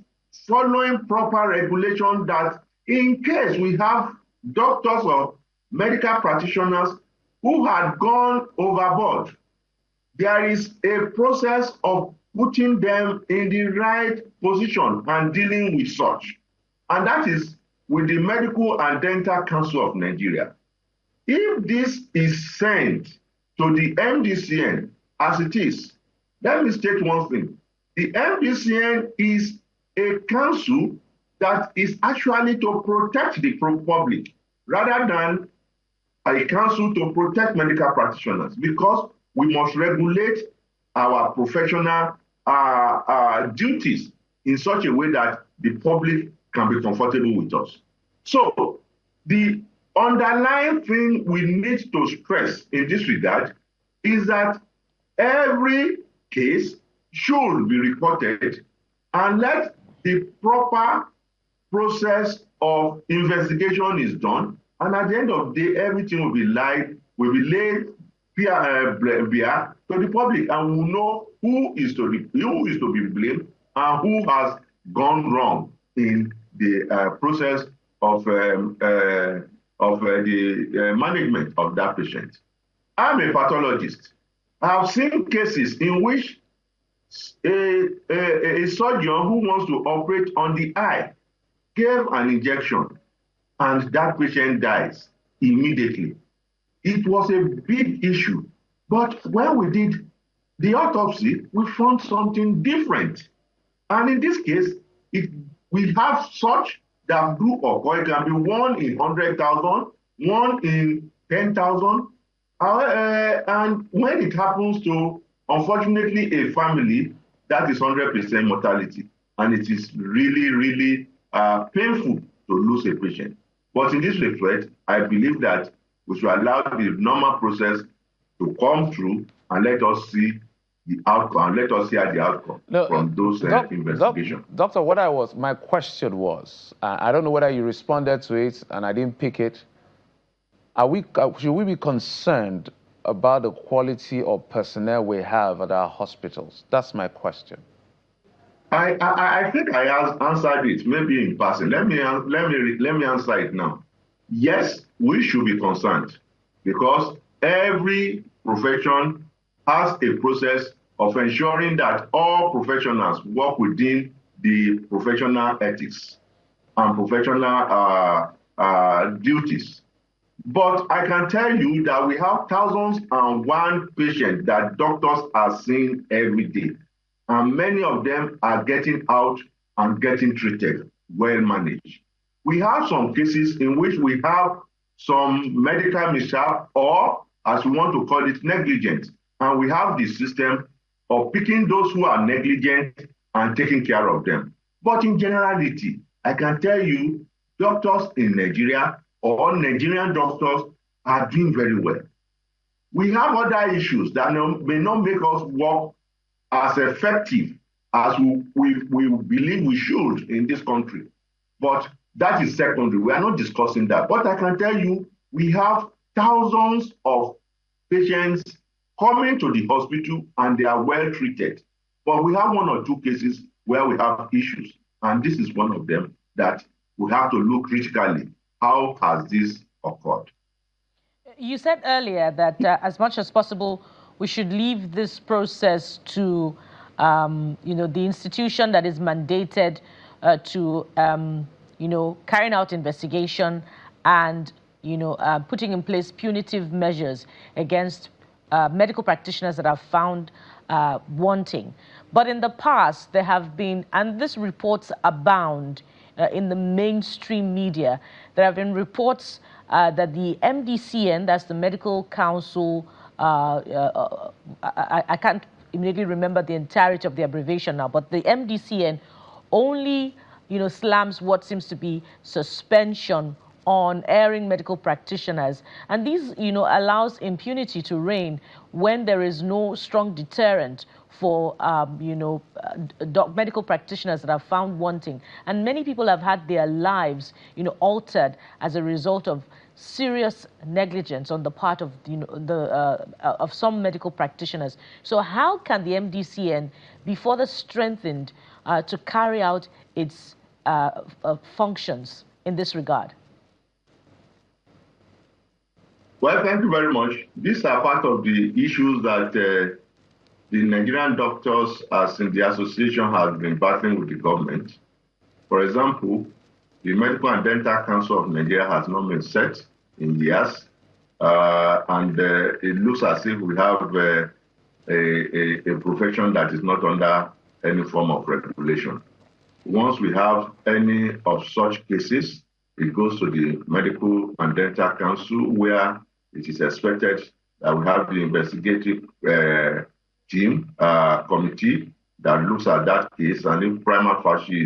[SPEAKER 6] following proper regulation, that in case we have doctors or medical practitioners who had gone overboard, there is a process of putting them in the right position and dealing with such. And that is with the Medical and Dental Council of Nigeria. If this is sent to the MDCN as it is, let me state one thing. The MDCN is a council that is actually to protect the public rather than a council to protect medical practitioners, because we must regulate our professional duties in such a way that the public can be comfortable with us. So the underlying thing we need to stress in this regard is that every case should be reported and let the proper process of investigation is done. And at the end of the day, everything will be laid bare to the public, and we'll know who is to be blamed and who has gone wrong in the process of the management of that patient. I'm a pathologist. I've seen cases in which a surgeon who wants to operate on the eye gave an injection and that patient dies immediately. It was a big issue. But when we did the autopsy, we found something different. And in this case, we have such that do occur. It can be 1 in 100,000, 1 in 10,000. And when it happens to, unfortunately, a family, that is 100% mortality. And it is really, really painful to lose a patient. But in this respect, I believe that we should allow the normal process to come through and let us see the outcome. Let us hear the outcome from those investigations.
[SPEAKER 2] Doctor, my question was, I don't know whether you responded to it and I didn't pick it. Should we be concerned about the quality of personnel we have at our hospitals? That's my question.
[SPEAKER 6] I think I answered it, maybe in passing. Let me answer it now. Yes, we should be concerned because every profession has a process of ensuring that all professionals work within the professional ethics and professional duties. But I can tell you that we have 1,001 patients that doctors are seeing every day. And many of them are getting out and getting treated, well managed. We have some cases in which we have some medical mishap, or as we want to call it, negligence. And we have the system of picking those who are negligent and taking care of them. But in generality, I can tell you, doctors in Nigeria or Nigerian doctors are doing very well. We have other issues that may not make us work as effective as we believe we should in this country. But that is secondary. We are not discussing that. But I can tell you, we have thousands of patients coming to the hospital and they are well treated. But we have 1 or 2 cases where we have issues. And this is one of them that we have to look critically. How has this occurred?
[SPEAKER 1] You said earlier that as much as possible, we should leave this process to the institution that is mandated to carrying out investigation and putting in place punitive measures against medical practitioners that are found wanting. But in the past, there have been, and these reports abound in the mainstream media, there have been reports that the MDCN, that's the Medical Council, I can't immediately remember the entirety of the abbreviation now, but the MDCN only, slams what seems to be suspension on erring medical practitioners. And this, allows impunity to reign when there is no strong deterrent for, medical practitioners that are found wanting. And many people have had their lives, altered as a result of serious negligence on the part of of some medical practitioners. So how can the MDCN be further strengthened to carry out its functions in this regard?
[SPEAKER 6] Well, thank you very much. These are part of the issues that the Nigerian doctors, as in the association, has been battling with the government. For example, the Medical and Dental Council of Nigeria has not been set in years, and it looks as if we have a profession that is not under any form of regulation. Once we have any of such cases, it goes to the Medical and Dental Council, where it is expected that we have the investigative team committee that looks at that case, and if prima facie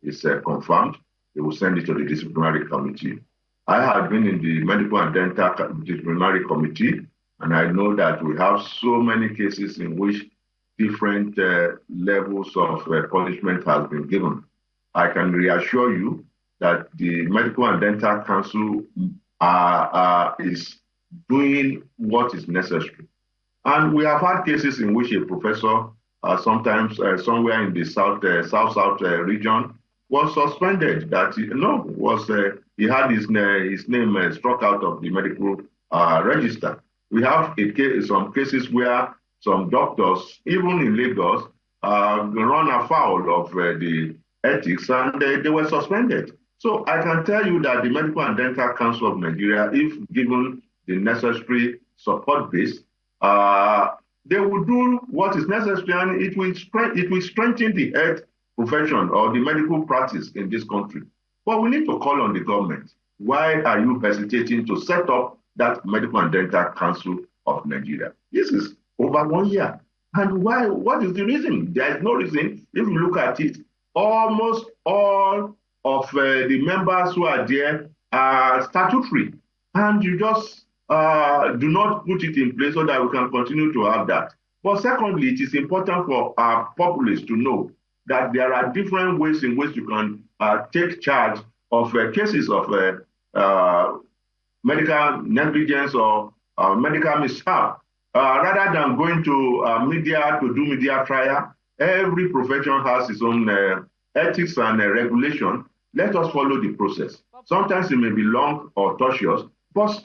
[SPEAKER 6] is confirmed, they will send it to the disciplinary committee. I have been in the Medical and Dental Disciplinary Committee, and I know that we have so many cases in which different levels of punishment has been given. I can reassure you that the Medical and Dental Council is doing what is necessary. And we have had cases in which a professor, sometimes somewhere in the south region, was suspended. That he had his name struck out of the medical register. We have some cases where some doctors, even in Lagos, run afoul of the ethics, and they were suspended. So I can tell you that the Medical and Dental Council of Nigeria, if given the necessary support base, they will do what is necessary, and it will strengthen the health profession or the medical practice in this country. But we need to call on the government. Why are you hesitating to set up that Medical and Dental Council of Nigeria? This is over 1 year. And why? What is the reason? There is no reason. If you look at it, almost all of the members who are there are statutory. And you just do not put it in place so that we can continue to have that. But secondly, it is important for our populace to know that there are different ways in which you can take charge of cases of medical negligence or medical mishap. Rather than going to media to do media trial, every profession has its own ethics and regulation. Let us follow the process. Sometimes it may be long or tortuous, but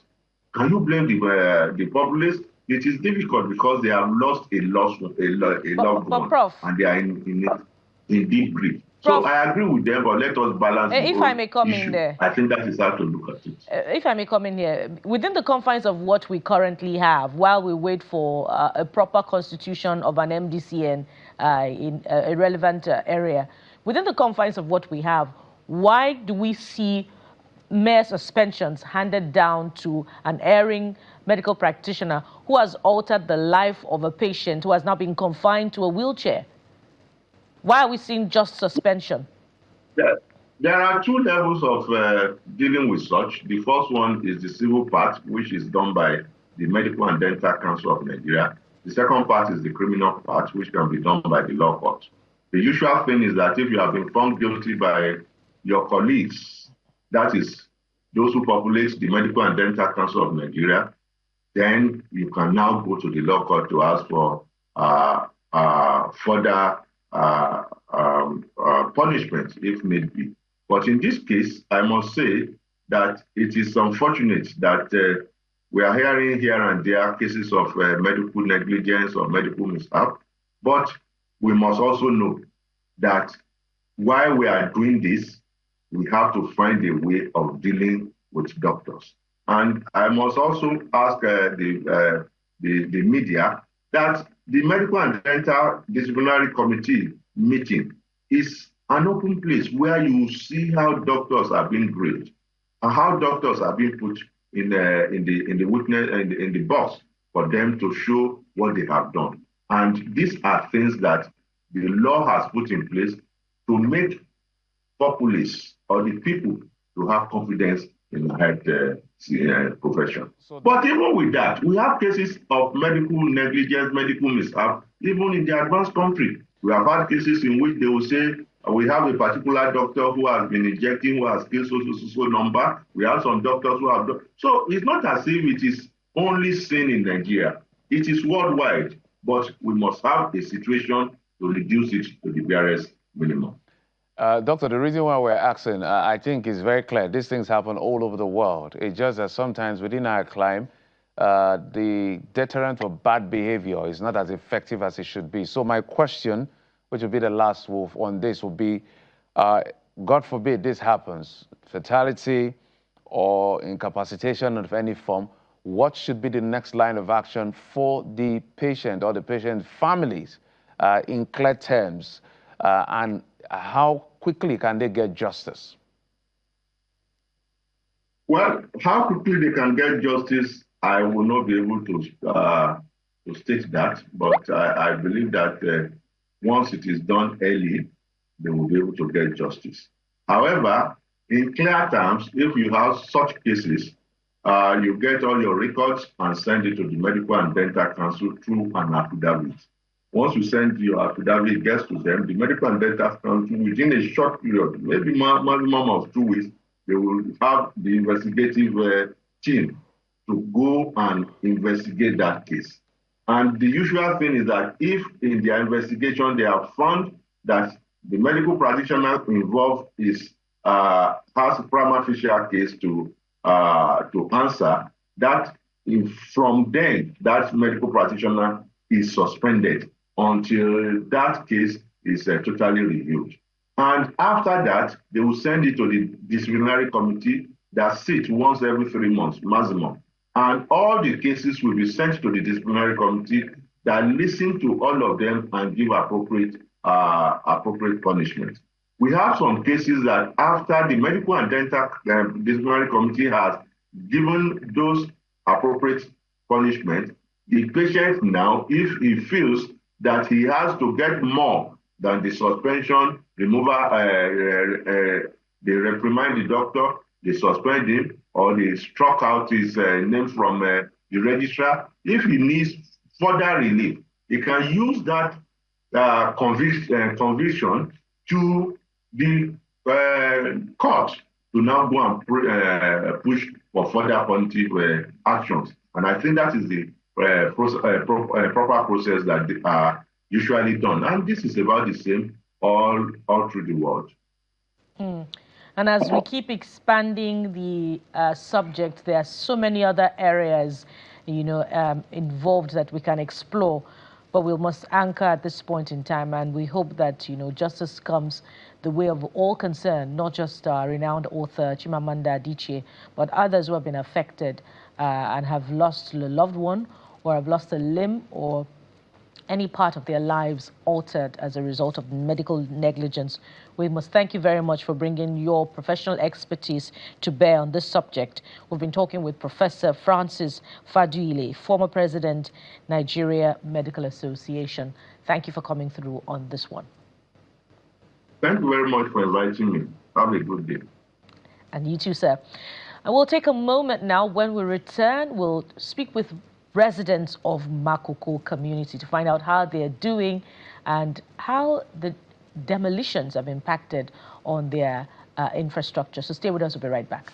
[SPEAKER 6] can you blame the populace? It is difficult because they have lost a loved one,
[SPEAKER 1] Prof,
[SPEAKER 6] and they are in deep grief.
[SPEAKER 1] Prof,
[SPEAKER 6] so I agree with them, but let us balance the
[SPEAKER 1] if I may come in there.
[SPEAKER 6] I think that is how to look at it.
[SPEAKER 1] If I may come in here, within the confines of what we currently have, while we wait for a proper constitution of an MDCN in a relevant area, within the confines of what we have, why do we see mere suspensions handed down to an erring medical practitioner who has altered the life of a patient who has now been confined to a wheelchair? Why are we seeing just suspension?
[SPEAKER 6] There are two levels of dealing with such. The first one is the civil part, which is done by the Medical and Dental Council of Nigeria. The second part is the criminal part, which can be done by the law court. The usual thing is that if you have been found guilty by your colleagues, that is those who populate the Medical and Dental Council of Nigeria, then you can now go to the law court to ask for further punishment if need be. But in this case, I must say that it is unfortunate that we are hearing here and there cases of medical negligence or medical mishap. But we must also know that while we are doing this, we have to find a way of dealing with doctors. And I must also ask the media that the Medical and Dental Disciplinary Committee meeting is an open place where you see how doctors are being grilled and how doctors are being put in the box for them to show what they have done. And these are things that the law has put in place to make populace or the people to have confidence in the health profession. But even with that, we have cases of medical negligence, medical mishap, even in the advanced country. We have had cases in which they will say, we have a particular doctor who has been injecting, who has killed so number. We have some doctors who have done. So it's not as if it is only seen in Nigeria. It is worldwide, but we must have a situation to reduce it to the barest minimum.
[SPEAKER 2] Doctor, the reason why we're asking, I think is very clear. These things happen all over the world. It's just that sometimes within our climate, the deterrent of bad behavior is not as effective as it should be. So my question, which will be the last wolf on this, will be, God forbid this happens, fatality or incapacitation of any form, what should be the next line of action for the patient or the patient's families in clear terms, and how quickly can they get justice?
[SPEAKER 6] Well, how quickly they can get justice, I will not be able to state that, but I believe that once it is done early, they will be able to get justice. However, in clear terms, if you have such cases, you get all your records and send it to the Medical and Dental Council through an affidavit. Once you send your affidavit, it gets to them, the Medical and Dental Council, within a short period, maybe maximum of 2 weeks, they will have the investigative team to go and investigate that case. And the usual thing is that if in their investigation they have found that the medical practitioner involved has a prima facie case to answer, that from then that medical practitioner is suspended until that case is totally reviewed. And after that, they will send it to the disciplinary committee that sits once every 3 months maximum. And all the cases will be sent to the disciplinary committee that listen to all of them and give appropriate punishment. We have some cases that after the medical and dental disciplinary committee has given those appropriate punishment, the patient now, if he feels that he has to get more than the suspension, removal, they reprimand the doctor, they suspend him, or they struck out his name from the registrar. If he needs further relief, he can use that conviction to the court to now go and push for further punitive actions. And I think that is the proper process that are usually done. And this is about the same all through the world.
[SPEAKER 1] And as we keep expanding the subject, there are so many other areas, involved that we can explore. But we must anchor at this point in time, and we hope that justice comes the way of all concerned, not just renowned author Chimamanda Adichie, but others who have been affected and have lost a loved one, or have lost a limb, or any part of their lives altered as a result of medical negligence. We must thank you very much for bringing your professional expertise to bear on this subject. We've been talking with Professor Francis Faduile, former president, Nigeria Medical Association. Thank you for coming through on this one.
[SPEAKER 6] Thank you very much for inviting me. Have a good day.
[SPEAKER 1] And you too, sir. And we'll take a moment now. When we return, we'll speak with residents of Makoko community to find out how they're doing and how the demolitions have impacted on their infrastructure. So stay with us, we'll be right back.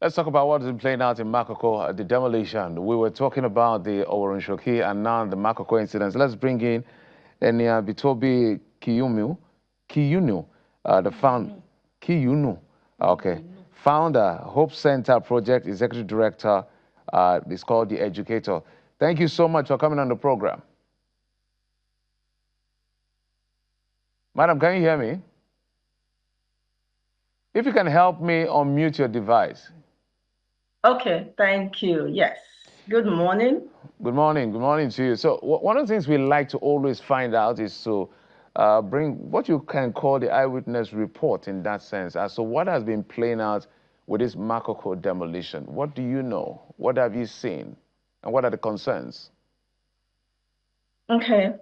[SPEAKER 2] Let's talk about what has been playing out in Makoko, the demolition. We were talking about the Oworonshoki and now the Makoko incidents. Let's bring in Enia Bitobi Kiyunu, founder, Hope Center Project Executive Director. It's called The Educator. Thank you so much for coming on the program. Madam, can you hear me? If you can help me unmute your device.
[SPEAKER 7] Okay, thank you. Yes. Good morning.
[SPEAKER 2] Good morning. Good morning to you. So one of the things we like to always find out is to bring what you can call the eyewitness report in that sense. So what has been playing out with this Makoko demolition? What do you know? What have you seen? And what are the concerns?
[SPEAKER 7] Okay.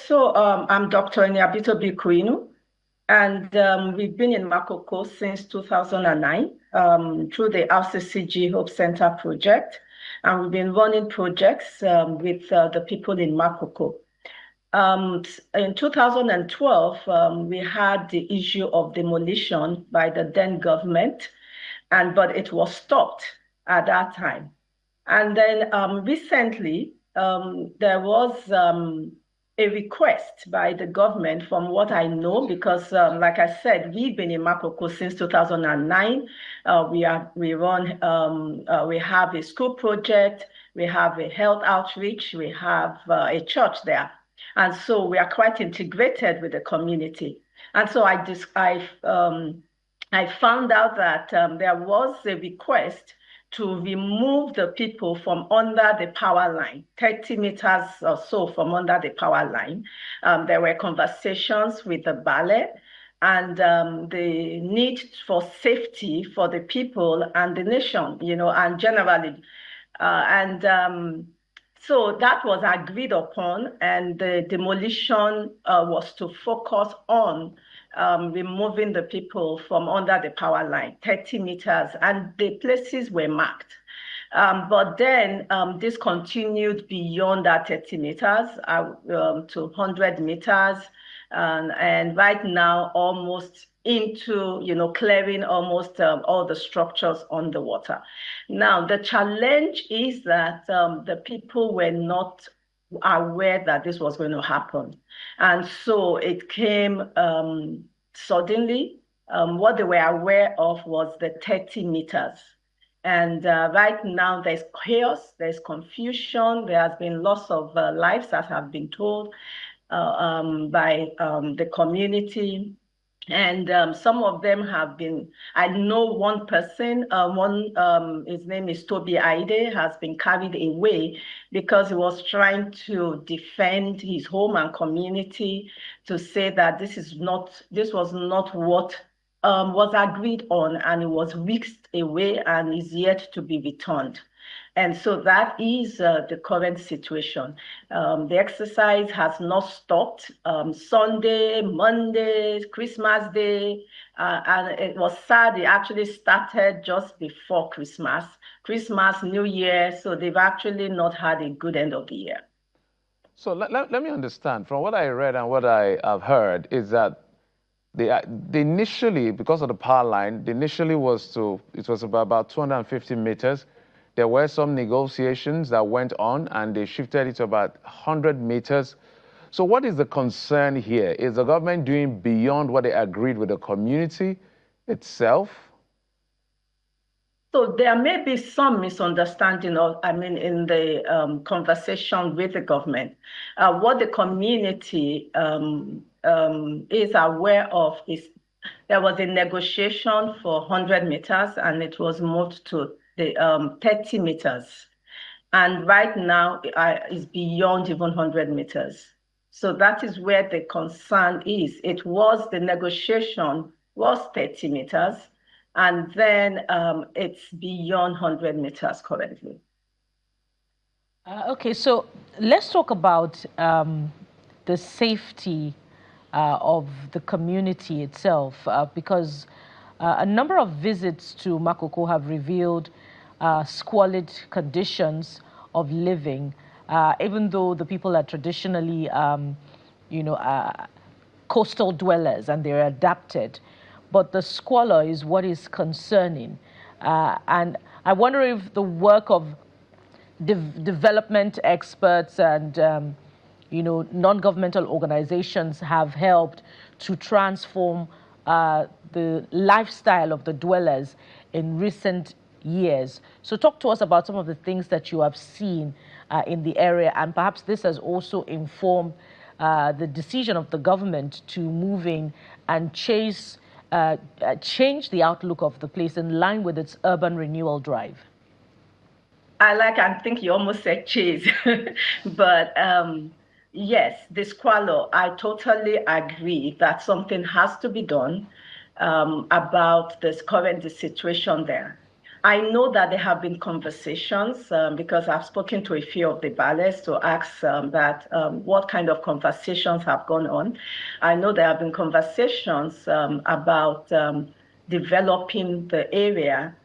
[SPEAKER 7] So I'm Dr. Eniabito Bikuinu, and we've been in Makoko since 2009 through the RCCG Hope Center project, and we've been running projects with the people in Makoko. In 2012, we had the issue of demolition by the then government, but it was stopped at that time. And then recently, there was a request by the government, from what I know, because like I said, we've been in Makoko since 2009. We have a school project, we have a health outreach, we have a church there. And so we are quite integrated with the community. And so I found out that there was a request to remove the people from under the power line, 30 meters or so from under the power line. There were conversations with the ballet, and the need for safety for the people and the nation, and generally. So that was agreed upon, and the demolition was to focus on removing the people from under the power line, 30 meters, and the places were marked. But then this continued beyond that 30 meters to 100 meters, and right now almost into, clearing almost all the structures underwater. Now, the challenge is that the people were not aware that this was going to happen. And so it came suddenly. What they were aware of was the 30 meters. And right now there's chaos, there's confusion, there has been loss of lives that have been told by the community. And some of them have been, I know one person, his name is Toby Aide, has been carried away because he was trying to defend his home and community, to say that this was not what was agreed on, and it was whisked away and is yet to be returned. And so that is the current situation. The exercise has not stopped. Sunday, Monday, Christmas Day, and it was sad. It actually started just before Christmas, New Year. So they've actually not had a good end of the year.
[SPEAKER 2] So let me understand. From what I read and what I have heard is that they initially, because of the power line, it was about 250 meters. There were some negotiations that went on, and they shifted it to about 100 meters. So what is the concern here? Is the government doing beyond what they agreed with the community itself?
[SPEAKER 7] So there may be some misunderstanding in the conversation with the government. What the community is aware of is there was a negotiation for 100 meters, and it was moved to the 30 meters. And right now is beyond even 100 meters. So that is where the concern is. The negotiation was 30 meters, and then it's beyond 100 meters currently.
[SPEAKER 1] Okay, so let's talk about the safety of the community itself, because a number of visits to Makoko have revealed squalid conditions of living, even though the people are traditionally, coastal dwellers and they're adapted. But the squalor is what is concerning. And I wonder if the work of development experts and non-governmental organizations have helped to transform the lifestyle of the dwellers in recent years. So talk to us about some of the things that you have seen in the area, and perhaps this has also informed the decision of the government to move in and change the outlook of the place in line with its urban renewal drive.
[SPEAKER 7] I think you almost said chase, but yes, the squalor, I totally agree that something has to be done about this current situation there. I know that there have been conversations because I've spoken to a few of the ballets to ask what kind of conversations have gone on. I know there have been conversations about developing the area,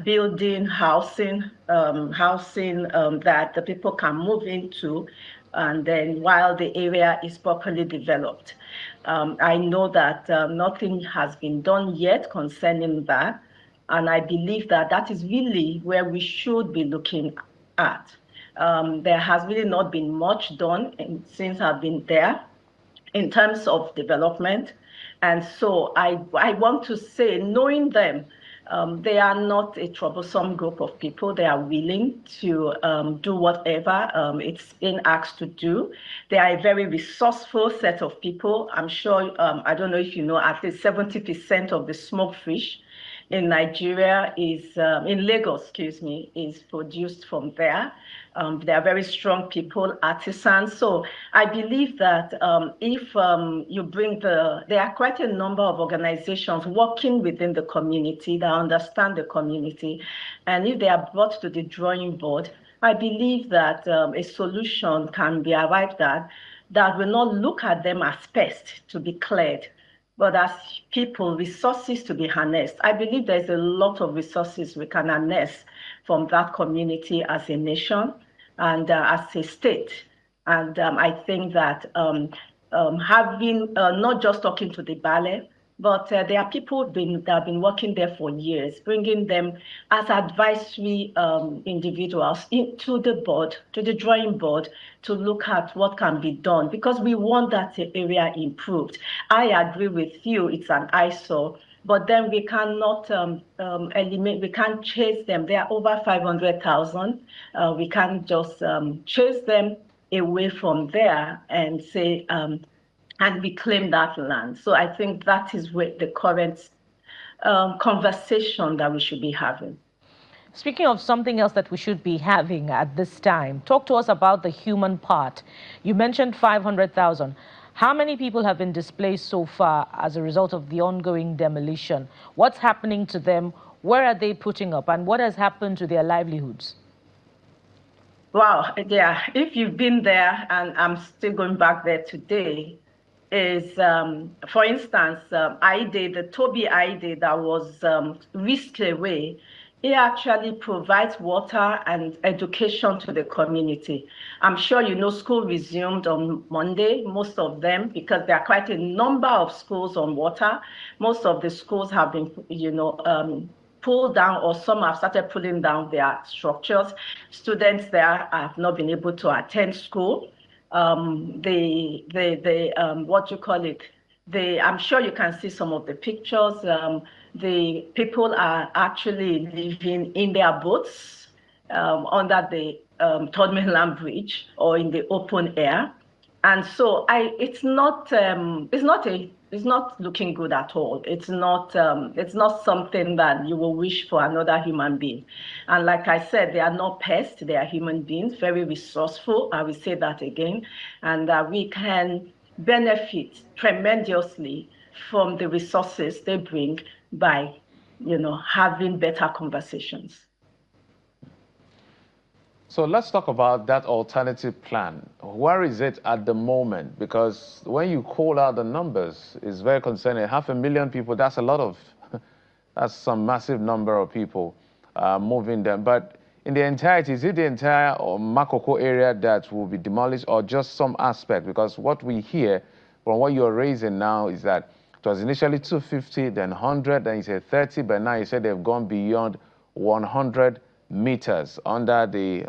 [SPEAKER 7] building housing that the people can move into, and then while the area is properly developed. I know that nothing has been done yet concerning that. And I believe that that is really where we should be looking at. There has really not been much done since I've been there in terms of development. And so I want to say, knowing them, they are not a troublesome group of people. They are willing to do whatever it's been asked to do. They are a very resourceful set of people. I'm sure, I don't know if you know, at least 70% of the smoked fish in Nigeria is, in Lagos, excuse me, is produced from there. They are very strong people, artisans. So I believe that if you bring there are quite a number of organizations working within the community that understand the community. And if they are brought to the drawing board, I believe that a solution can be arrived at that will not look at them as pests to be cleared, but as people, resources to be harnessed. I believe there's a lot of resources we can harness from that community as a nation and as a state. And I think that having, not just talking to the ballet, but there are people that have been working there for years, bringing them as advisory individuals into the board, to the drawing board, to look at what can be done, because we want that area improved. I agree with you, it's an eyesore, but then we cannot eliminate, we can't chase them. There are over 500,000. We can't just chase them away from there and say, and reclaim that land. So I think that is where the current conversation that we should be having.
[SPEAKER 1] Speaking of something else that we should be having at this time, talk to us about the human part. You mentioned 500,000. How many people have been displaced so far as a result of the ongoing demolition? What's happening to them? Where are they putting up? And what has happened to their livelihoods?
[SPEAKER 7] Wow, yeah. If you've been there, and I'm still going back there today, is, for instance, the Toby Aide that was whisked away. It actually provides water and education to the community. I'm sure you know school resumed on Monday, most of them, because there are quite a number of schools on water. Most of the schools have been, pulled down, or some have started pulling down their structures. Students there have not been able to attend school. What you call it? I'm sure you can see some of the pictures. The people are actually living in their boats under the Third Mainland Bridge or in the open air, and so it's not looking good at all. It's not something that you will wish for another human being. And like I said, they are not pests; they are human beings, very resourceful. I will say that again, and we can benefit tremendously from the resources they bring by, having better conversations.
[SPEAKER 2] So let's talk about that alternative plan. Where is it at the moment? Because when you call out the numbers, it's very concerning. 500,000 people, that's a lot of, that's some massive number of people moving them. But in the entirety, is it the entire Makoko area that will be demolished, or just some aspect? Because what we hear from what you're raising now is that it was initially 250, then 100, then you said 30, but now you said they've gone beyond 100 meters under the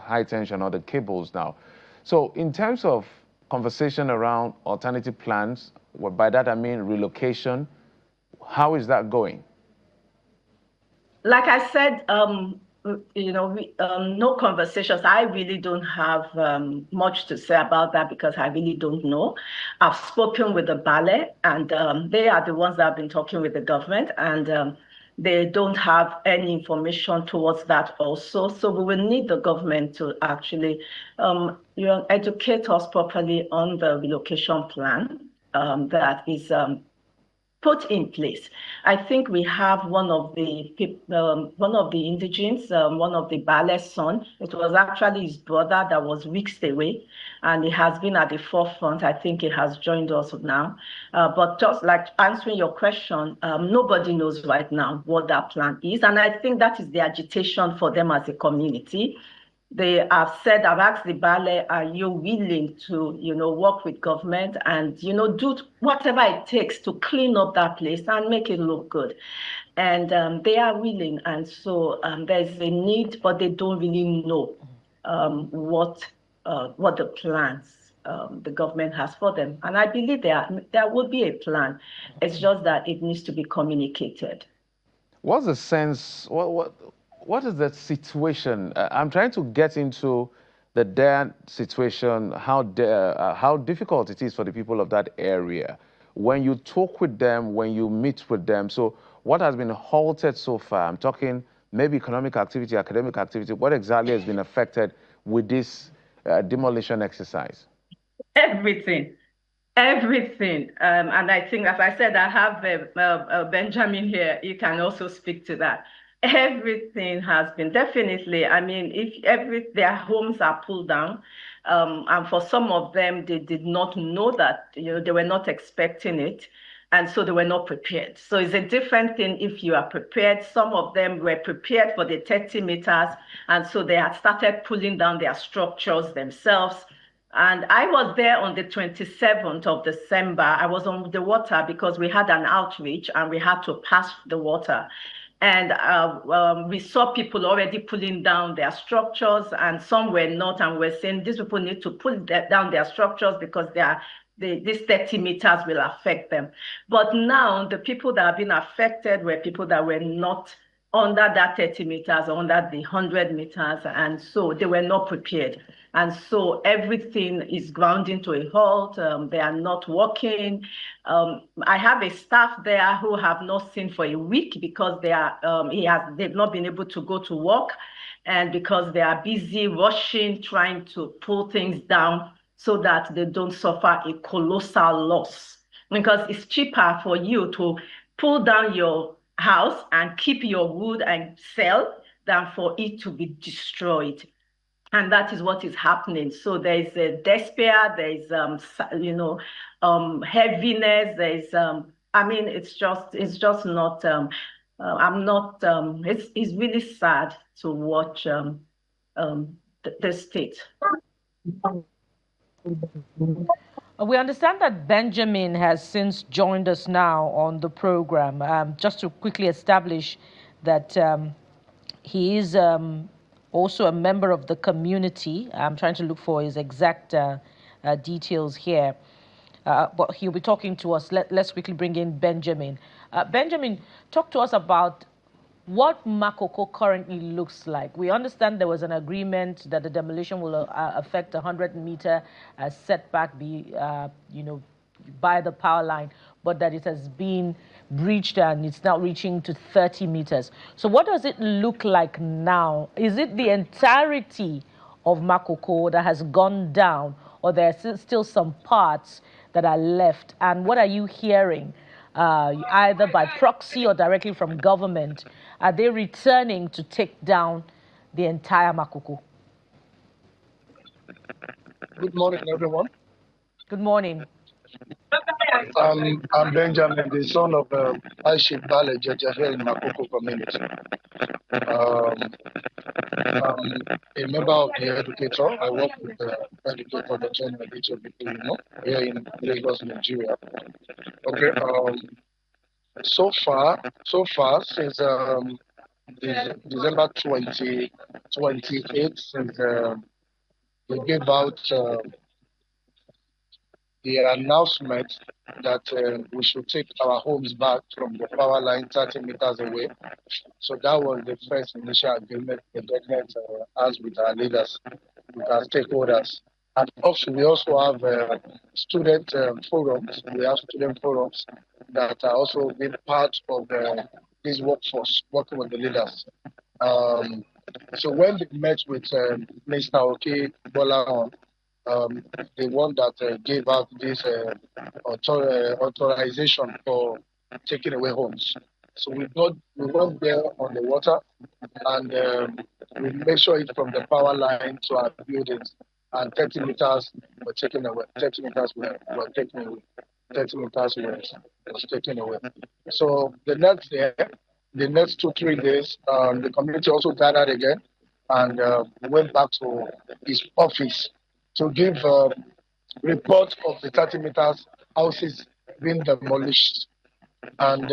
[SPEAKER 2] high tension or the cables now. So in terms of conversation around alternative plans, by that I mean relocation, how is that going?
[SPEAKER 7] Like I said, no conversations. I really don't have much to say about that because I really don't know. I've spoken with the ballet, and they are the ones that have been talking with the government, and they don't have any information towards that also. So we will need the government to actually educate us properly on the relocation plan that is put in place. I think we have one of the indigents, one of the ballet's son. It was actually his brother that was weeks away, and he has been at the forefront. I think he has joined us now. But just like answering your question, nobody knows right now what that plan is, and I think that is the agitation for them as a community. They have said, I've asked the Bale, are you willing to, work with government and, do whatever it takes to clean up that place and make it look good? And they are willing. And so there's a need, but they don't really know what the plans the government has for them. And I believe there will be a plan. It's just that it needs to be communicated.
[SPEAKER 2] What's the sense? What is the situation? I'm trying to get into the dire situation, how difficult it is for the people of that area. When you talk with them, when you meet with them, so what has been halted so far? I'm talking maybe economic activity, academic activity. What exactly has been affected with this demolition exercise?
[SPEAKER 7] Everything. Everything. And I think, as I said, I have Benjamin here. You can also speak to that. Everything has been definitely, I mean, if their homes are pulled down, and for some of them, they did not know that, they were not expecting it. And so they were not prepared. So it's a different thing if you are prepared. Some of them were prepared for the 30 meters. And so they had started pulling down their structures themselves. And I was there on the 27th of December. I was on the water because we had an outreach and we had to pass the water. And we saw people already pulling down their structures, and some were not. And we're saying these people need to pull down their structures because these 30 meters will affect them. But now the people that have been affected were people that were not under that 30 meters, under the 100 meters. And so they were not prepared. And so everything is grounding to a halt. They are not working. I have a staff there who have not seen for a week because they've not been able to go to work, and because they are busy rushing, trying to pull things down so that they don't suffer a colossal loss. Because it's cheaper for you to pull down your house and keep your wood and sell than for it to be destroyed. And that is what is happening. So there is a despair, there is heaviness, there is it's just not it's really sad to watch the state.
[SPEAKER 1] We understand that Benjamin has since joined us now on the program. Just to quickly establish that he is also a member of the community. I'm trying to look for his exact details here. But he'll be talking to us. Let's quickly bring in Benjamin. Benjamin, talk to us about what Makoko currently looks like. We understand there was an agreement that the demolition will affect a 100-meter setback by the power line, but that it has been breached and it's now reaching to 30 meters. So what does it look like now? Is it the entirety of Makoko that has gone down, or there are still some parts that are left? And what are you hearing, either by proxy or directly from government? Are they returning to take down the entire Makoko?
[SPEAKER 8] Good morning, everyone.
[SPEAKER 1] Good morning.
[SPEAKER 8] I'm Benjamin, the son of Aiship Bale Jeje here in Makoko community. I'm a member of the educator. I work with the educator, the training educator people, here in Lagos, Nigeria. Okay. So far, since December 2028, since we gave out the announcement that we should take our homes back from the power line 30 meters away. So that was the first initial agreement the government has with our leaders, with our stakeholders. And also, we also have student forums. We have student forums that are also being part of this workforce, working with the leaders. So when we met with Mr. Oki Bola, the one that gave out this authorization for taking away homes. So we went there on the water, and we measured it from the power line to our buildings, and 30 meters were taken away. 30 meters were taken away. 30 meters was taken away. So the next 2-3 days, the community also gathered again, and went back to his office to give report of the 30 meters houses being demolished. And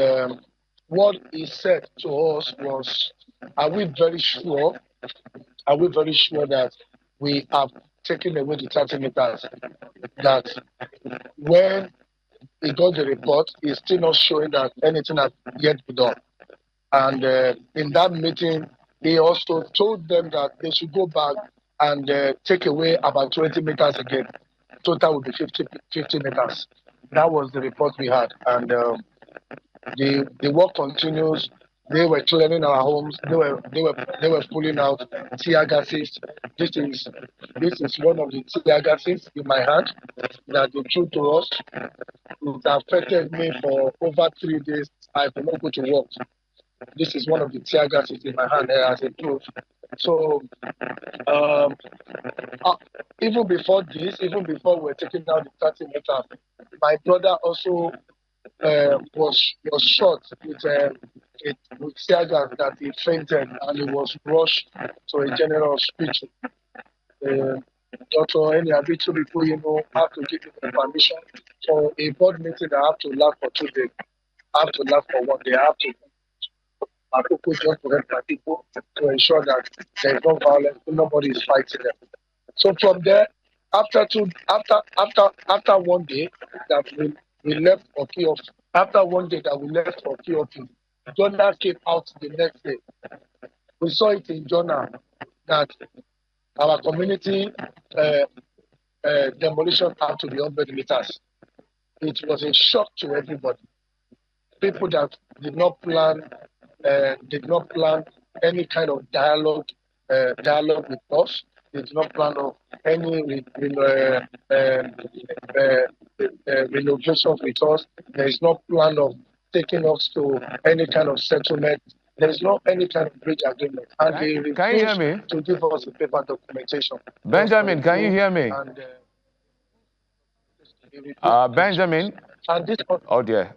[SPEAKER 8] what he said to us was, are we very sure that we have taken away the 30 meters? That when he got the report, he's still not showing that anything has yet been done. And in that meeting, he also told them that they should go back and take away about 20 meters again. Total would be 50 meters. That was the report we had. And the work continues. They were clearing our homes. They were pulling out tear gases. This is one of the tear gases in my hand that they threw to us. It affected me for over 3 days. I could not go to work. This is one of the tear gases in my hand as a proof. So even before we were taking out the 30 meters, my brother also was shot with tear gas that he fainted, and he was rushed to a general hospital. Dr. Any Abitu people, have to give him the permission for a board meeting that have to last for 2 days. Have to last for 1 day. Have to Makoko just to help my people to ensure that there is no violence, nobody is fighting them. So from there, after 1 day that we left Okio, Jonah came out the next day. We saw it in Jonah that our community demolition had to be 100 meters. It was a shock to everybody. People that did not plan any kind of dialogue with us. They did not plan of any renovation with us. There is no plan of taking us to any kind of settlement. There is no any kind of bridge agreement. And they refused to give us a paper documentation.
[SPEAKER 2] Benjamin, can you hear me? Benjamin?
[SPEAKER 8] And this,
[SPEAKER 2] oh dear.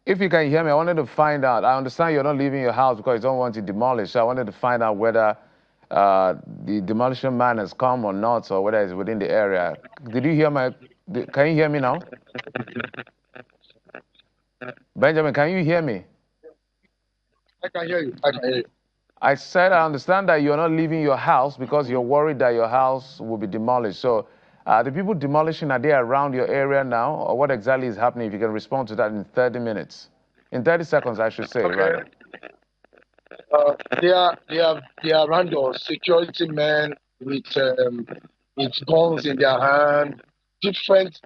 [SPEAKER 2] If you can hear me, I wanted to find out. I understand you're not leaving your house because you don't want it demolished. So I wanted to find out whether the demolition man has come or not, or whether it's within the area. Did you hear can you hear me now? Benjamin, can you hear me?
[SPEAKER 8] I can hear you.
[SPEAKER 2] I said I understand that you're not leaving your house because you're worried that your house will be demolished. So the people demolishing, are they around your area now? Or what exactly is happening? If you can respond to that in 30 minutes. In 30 seconds, I should say,
[SPEAKER 8] okay.
[SPEAKER 2] Right?
[SPEAKER 8] They are around us, security men with guns in their hand, different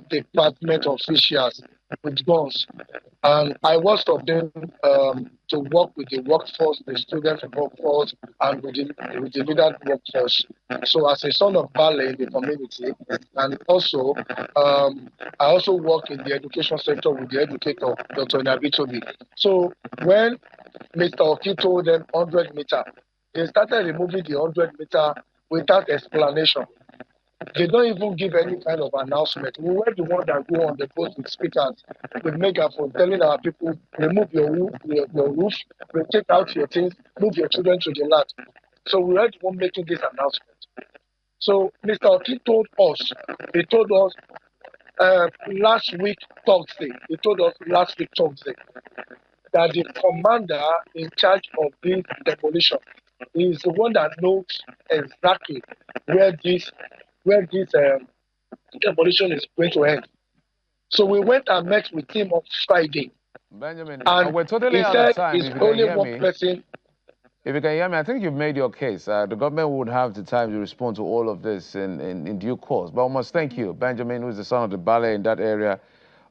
[SPEAKER 8] department officials with guns. And I was of them to work with the workforce, the student workforce, and with the leader workforce. So as a son of ballet in the community, and also I also work in the education sector with the educator, Dr. Nabitobi. So when Mr. Oki told them 100 meter, they started removing the 100 meter without explanation. They don't even give any kind of announcement. We were the one that go on the post with speakers, with megaphone, telling our people, remove your roof, take out your things, move your children to the land. So we were the one making this announcement. So Mr. Oki told us last week Thursday, that the commander in charge of this demolition is the one that knows exactly where this demolition is going to end. So we went and met with him on Friday.
[SPEAKER 2] Benjamin,
[SPEAKER 8] and
[SPEAKER 2] we're totally
[SPEAKER 8] he
[SPEAKER 2] out
[SPEAKER 8] said
[SPEAKER 2] of time.
[SPEAKER 8] it's only one person.
[SPEAKER 2] If you can hear me, I think you've made your case. The government would have the time to respond to all of this in due course. But I must thank you, Benjamin, who is the son of the ballet in that area.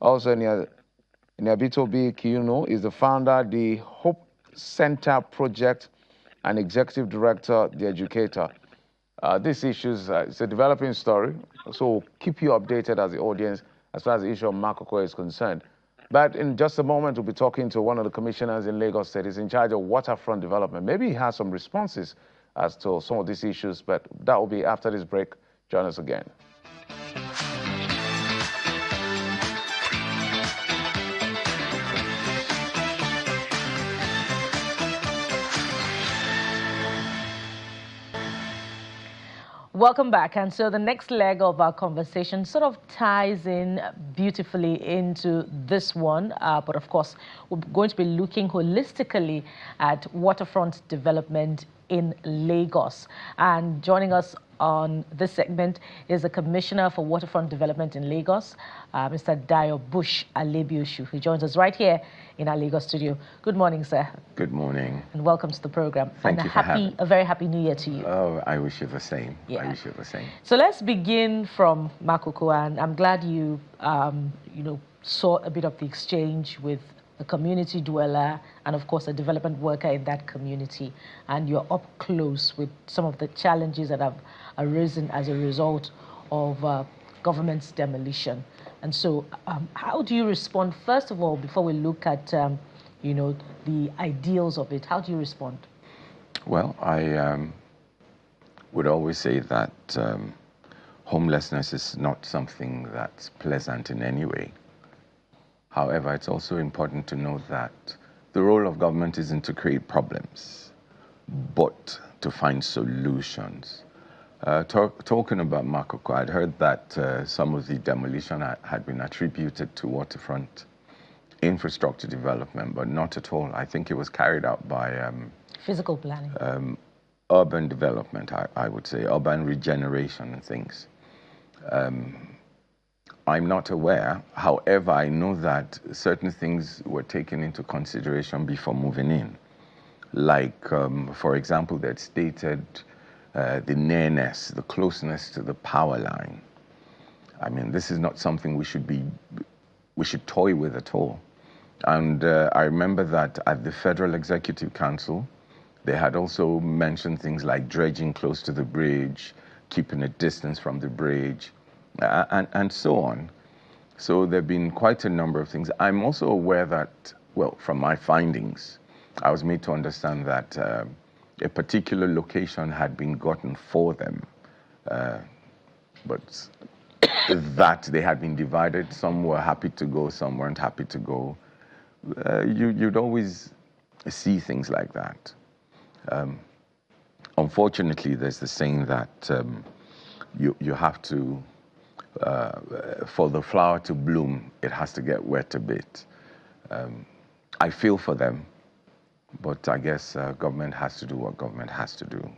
[SPEAKER 2] Also, Nyabitobi Kiuno is the founder, the Hope Center Project, and Executive Director, the educator. This issue it's a developing story, so we'll keep you updated as the audience as far as the issue of Makoko is concerned. But in just a moment, we'll be talking to one of the commissioners in Lagos State. He's in charge of waterfront development. Maybe he has some responses as to some of these issues, but that will be after this break. Join us again.
[SPEAKER 1] Welcome back. And so the next leg of our conversation sort of ties in beautifully into this one. But of course, we're going to be looking holistically at waterfront development in Lagos. And joining us on this segment is the Commissioner for Waterfront Development in Lagos, Mr. Dayo Bush Alebioshu, who joins us right here in our Lagos studio. Good morning, sir.
[SPEAKER 9] Good morning.
[SPEAKER 1] And welcome to the program.
[SPEAKER 9] Thank you for having me.
[SPEAKER 1] A very happy New Year to you.
[SPEAKER 9] Oh, I wish you the same.
[SPEAKER 1] Yeah.
[SPEAKER 9] I wish you the same.
[SPEAKER 1] So let's begin from Makoko, and I'm glad you, saw a bit of the exchange with a community dweller and, of course, a development worker in that community. And you're up close with some of the challenges that have arisen as a result of government's demolition. And so how do you respond, first of all, before we look at, the ideals of it? How do you respond?
[SPEAKER 9] Well, I would always say that homelessness is not something that's pleasant in any way. However, it's also important to know that the role of government isn't to create problems, but to find solutions. Talking about Makoko, I'd heard that some of the demolition had been attributed to waterfront infrastructure development, but not at all. I think it was carried out by
[SPEAKER 1] physical planning.
[SPEAKER 9] Urban development, I would say, urban regeneration and things. I'm not aware. However, I know that certain things were taken into consideration before moving in. Like, for example, that stated the nearness, the closeness to the power line. I mean, this is not something we should toy with at all. And I remember that at the Federal Executive Council, they had also mentioned things like dredging close to the bridge, keeping a distance from the bridge, and so on. So there have been quite a number of things. I'm also aware that, well, from my findings, I was made to understand that a particular location had been gotten for them, but that they had been divided. Some were happy to go, some weren't happy to go. You'd always see things like that. Unfortunately, there's the saying that you have to, for the flower to bloom, it has to get wet a bit. I feel for them, but I guess government has to do what government has to do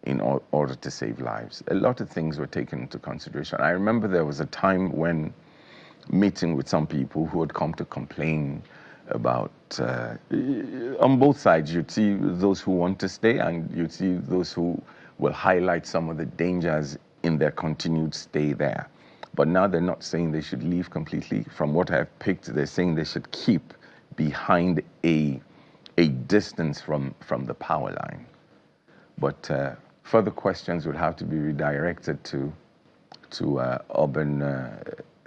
[SPEAKER 9] in order to save lives. A lot of things were taken into consideration. I remember there was a time when meeting with some people who had come to complain about, on both sides, you'd see those who want to stay and you'd see those who will highlight some of the dangers in their continued stay there. But now they're not saying they should leave completely. From what I've picked, they're saying they should keep behind a distance from the power line. But further questions would have to be redirected to urban,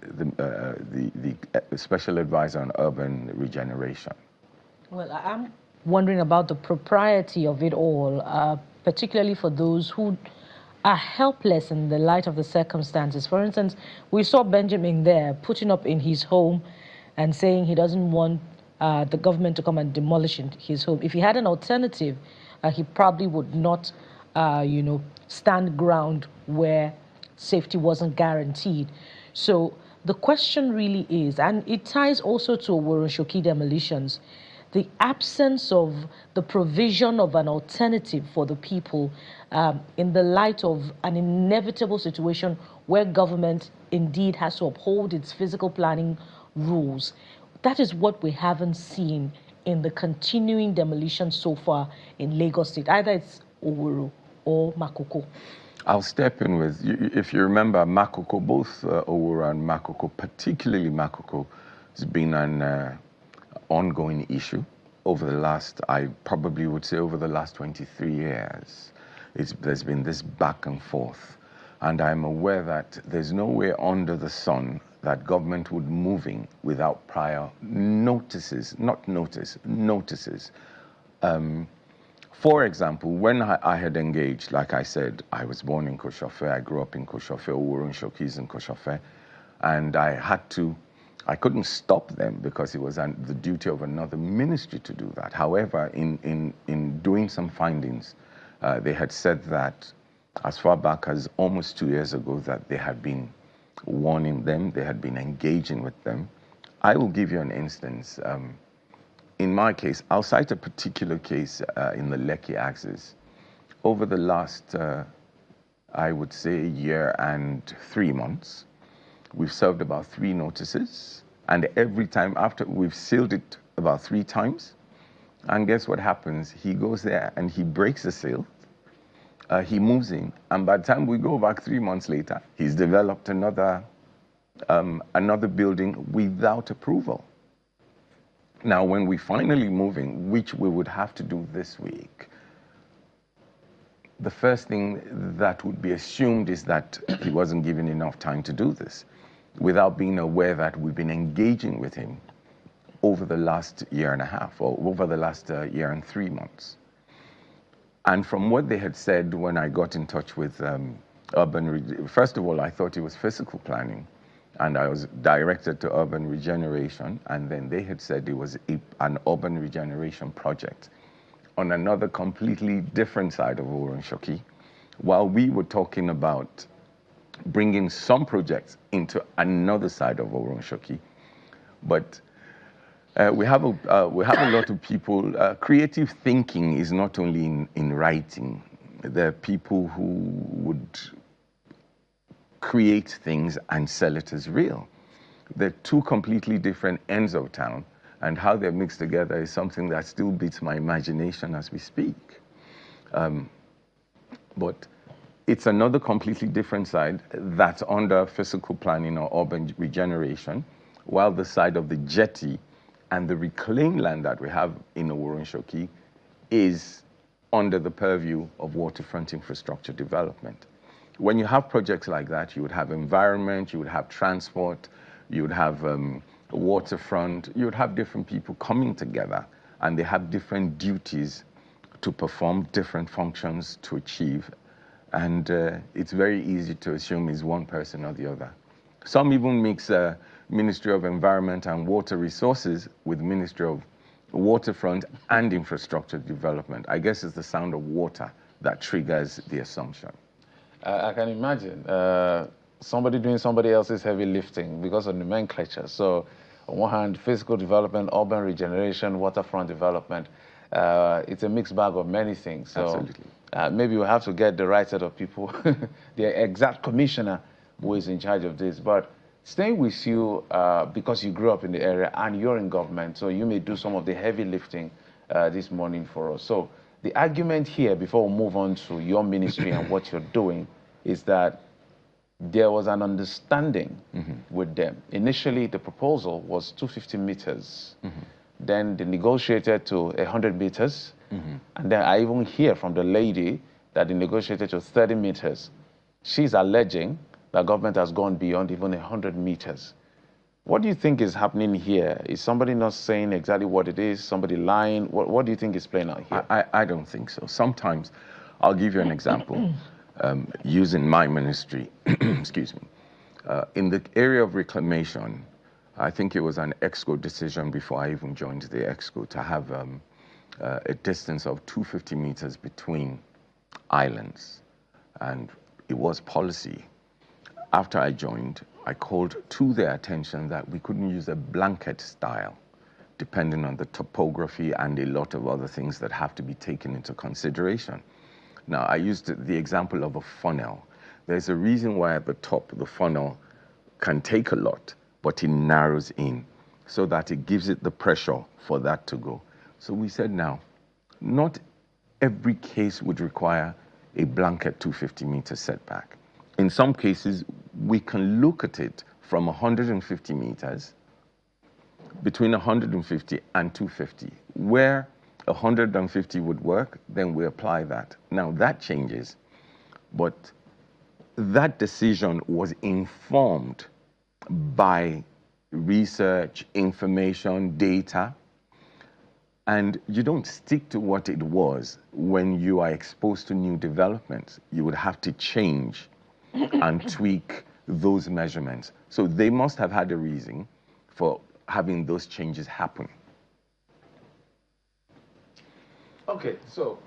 [SPEAKER 9] the Special Advisor on Urban Regeneration.
[SPEAKER 1] Well, I'm wondering about the propriety of it all, particularly for those who are helpless in the light of the circumstances. For instance, we saw Benjamin there putting up in his home and saying he doesn't want the government to come and demolish his home. If he had an alternative, he probably would not, stand ground where safety wasn't guaranteed. So the question really is, and it ties also to Oworonshoki demolitions, the absence of the provision of an alternative for the people in the light of an inevitable situation where government indeed has to uphold its physical planning rules. That is what we haven't seen in the continuing demolition so far in Lagos State. Either it's Oworo or Makoko.
[SPEAKER 9] I'll step in with, if you remember, Makoko, both Oworo and Makoko, particularly Makoko, has been an ongoing issue over the last, I probably would say over the last 23 years. There's been this back and forth. And I'm aware that there's no way under the sun that government would moving without prior notices, not notice, notices. For example, when I had engaged, like I said, I was born in Koshofe, I grew up in Koshofe, Oworonshoki is in Koshofe, and I couldn't stop them because it was the duty of another ministry to do that. However, in doing some findings, they had said that as far back as almost 2 years ago that they had been warning them, they had been engaging with them. I will give you an instance. In my case, I'll cite a particular case in the Lekki axis. Over the last, I would say, a year and 3 months, we've served about 3 notices, and every time after we've sealed it about 3 times, and guess what happens? He goes there and he breaks the seal, he moves in, and by the time we go back 3 months later, he's developed another building without approval. Now, when we finally move in, which we would have to do this week, the first thing that would be assumed is that he wasn't given enough time to do this, without being aware that we've been engaging with him over the last year and a half, or over the last year and 3 months. And from what they had said when I got in touch with first of all, I thought it was physical planning, and I was directed to urban regeneration, and then they had said it was an urban regeneration project on another completely different side of Oron-Shoki, while we were talking about bringing some projects into another side of Oron-Shoki. But we have a lot of people. Creative thinking is not only in writing. There are people who would create things and sell it as real. They're 2 completely different ends of town, and how they're mixed together is something that still beats my imagination as we speak. But it's another completely different side that's under physical planning or urban regeneration, while the side of the jetty and the reclaimed land that we have in Oron-Shoki is under the purview of waterfront infrastructure development. When you have projects like that, you would have environment, you would have transport, you would have waterfront, you would have different people coming together, and they have different duties to perform, different functions to achieve, and it's very easy to assume it's one person or the other. Some even mix Ministry of Environment and Water Resources with Ministry of Waterfront and Infrastructure Development. I guess it's the sound of water that triggers the assumption.
[SPEAKER 2] I can imagine somebody doing somebody else's heavy lifting because of nomenclature. So on one hand, physical development, urban regeneration, waterfront development, it's a mixed bag of many things. So
[SPEAKER 9] Absolutely.
[SPEAKER 2] Maybe we'll have to get the right set of people, the exact commissioner who is in charge of this. But staying with you, because you grew up in the area and you're in government, so you may do some of the heavy lifting this morning for us. So the argument here, before we move on to your ministry and what you're doing, is that there was an understanding with them. Initially, the proposal was 250 meters. Then they negotiated to 100 meters. And then I even hear from the lady that they negotiated to 30 meters. She's alleging that government has gone beyond even 100 meters. What do you think is happening here? Is somebody not saying exactly what it is? Somebody lying? What do you think is playing out here?
[SPEAKER 9] I don't think so. Sometimes, I'll give you an example. Using my ministry, excuse me. In the area of reclamation, I think it was an EXCO decision before I even joined the EXCO to have a distance of 250 meters between islands. And it was policy. After I joined, I called to their attention that we couldn't use a blanket style, depending on the topography and a lot of other things that have to be taken into consideration. Now, I used the example of a funnel. There's a reason why at the top the funnel can take a lot, but it narrows in so that it gives it the pressure for that to go. So we said now, not every case would require a blanket 250-meter setback. In some cases, we can look at it from 150 meters, between 150 and 250. Where 150 would work, then we apply that. Now that changes, but that decision was informed by research, information, data, and you don't stick to what it was when you are exposed to new developments. You would have to change and tweak those measurements. So they must have had a reason for having those changes happen.
[SPEAKER 2] Okay, so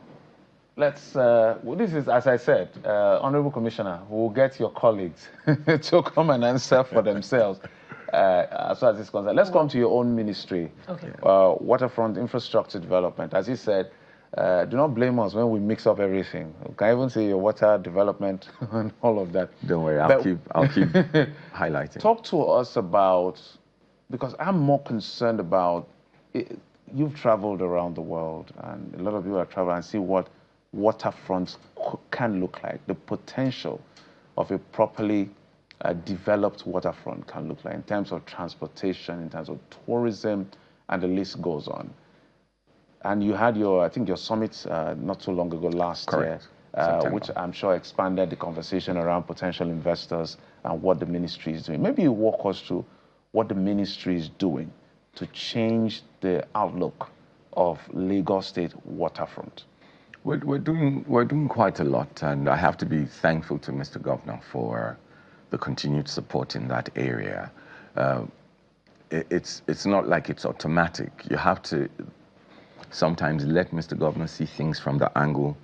[SPEAKER 2] let's, well, this is, as I said, Honorable Commissioner, we'll get your colleagues to come and answer for themselves as far as this is concerned. Let's come to your own ministry,
[SPEAKER 1] Okay.
[SPEAKER 2] waterfront infrastructure development. As you said, do not blame us when we mix up everything. We can even say your water development and all of that.
[SPEAKER 9] Don't worry, I'll keep highlighting.
[SPEAKER 2] Talk to us about, because I'm more concerned about, you've traveled around the world, and a lot of people have traveled and see what waterfronts can look like, the potential of a properly developed waterfront can look like in terms of transportation, in terms of tourism, and the list goes on. And you had your, I think your summit not so long ago last year, which I'm sure expanded the conversation around potential investors and what the ministry is doing. Maybe you walk us through what the ministry is doing to change the outlook of Lagos State waterfront.
[SPEAKER 9] We're doing quite a lot, and I have to be thankful to Mr. Governor for the continued support in that area. It's not like it's automatic. You have to sometimes let Mr. Governor see things from the angle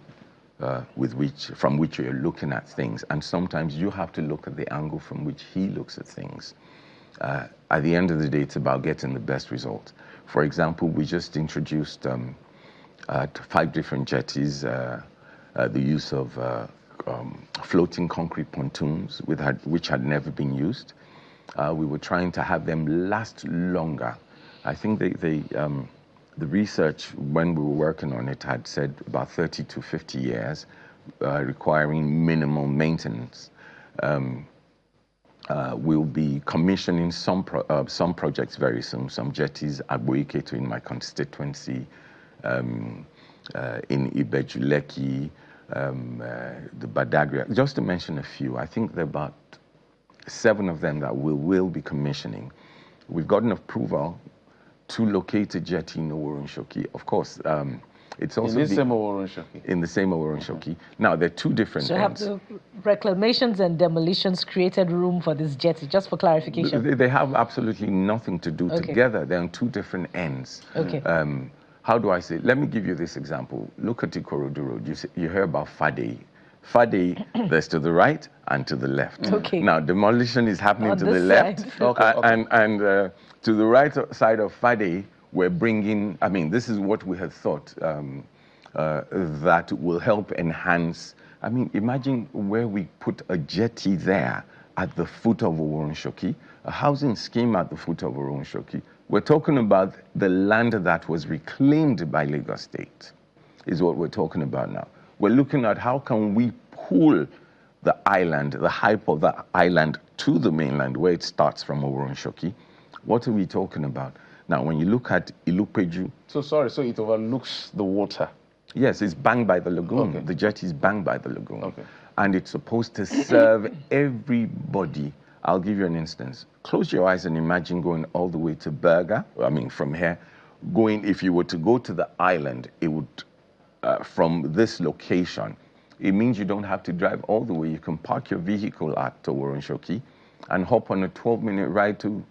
[SPEAKER 9] from which you're looking at things, and sometimes you have to look at the angle from which he looks at things. At the end of the day, it's about getting the best result. For example, we just introduced 5 different jetties, the use of floating concrete pontoons, which had never been used. We were trying to have them last longer. I think the research, when we were working on it, had said about 30 to 50 years, requiring minimal maintenance. We'll be commissioning some projects very soon, some jetties at Boiketo in my constituency, in Ibejuleki, the Badagry, just to mention a few. I think there are about 7 of them that we will be commissioning. We've gotten approval to locate a jetty in Oworonshoki. Of course, it's also
[SPEAKER 2] in the same Oworonshoki.
[SPEAKER 9] In the same Oworonshoki. Now, there are 2 different ends.
[SPEAKER 1] So have the reclamations and demolitions created room for this jetty, just for clarification?
[SPEAKER 9] They have absolutely nothing to do together. They're on 2 different ends.
[SPEAKER 1] Okay.
[SPEAKER 9] How do I say? Let me give you this example. Look at Ikorodu Road. You hear about Fade. Fade, there's to the right and to the left.
[SPEAKER 1] Okay.
[SPEAKER 9] Now, demolition is happening
[SPEAKER 1] on
[SPEAKER 9] to the left. And to the right side of Fade, we're bringing, I mean, this is what we had thought that will help enhance. I mean, imagine where we put a jetty there at the foot of Oworonshoki, a housing scheme at the foot of Oworonshoki. We're talking about the land that was reclaimed by Lagos State, is what we're talking about now. We're looking at how can we pull the island, the hype of the island to the mainland where it starts from Oworonshoki. What are we talking about? Now, when you look at Ilupeju...
[SPEAKER 2] So it overlooks the water?
[SPEAKER 9] Yes, it's banked by the lagoon.
[SPEAKER 2] Okay.
[SPEAKER 9] The jetty is banked by the lagoon.
[SPEAKER 2] Okay.
[SPEAKER 9] And it's supposed to serve everybody. I'll give you an instance. Close your eyes and imagine going all the way to Berger. I mean, from here, if you were to go to the island, it would, from this location, it means you don't have to drive all the way. You can park your vehicle at Oworonshoki and hop on a 12-minute ride to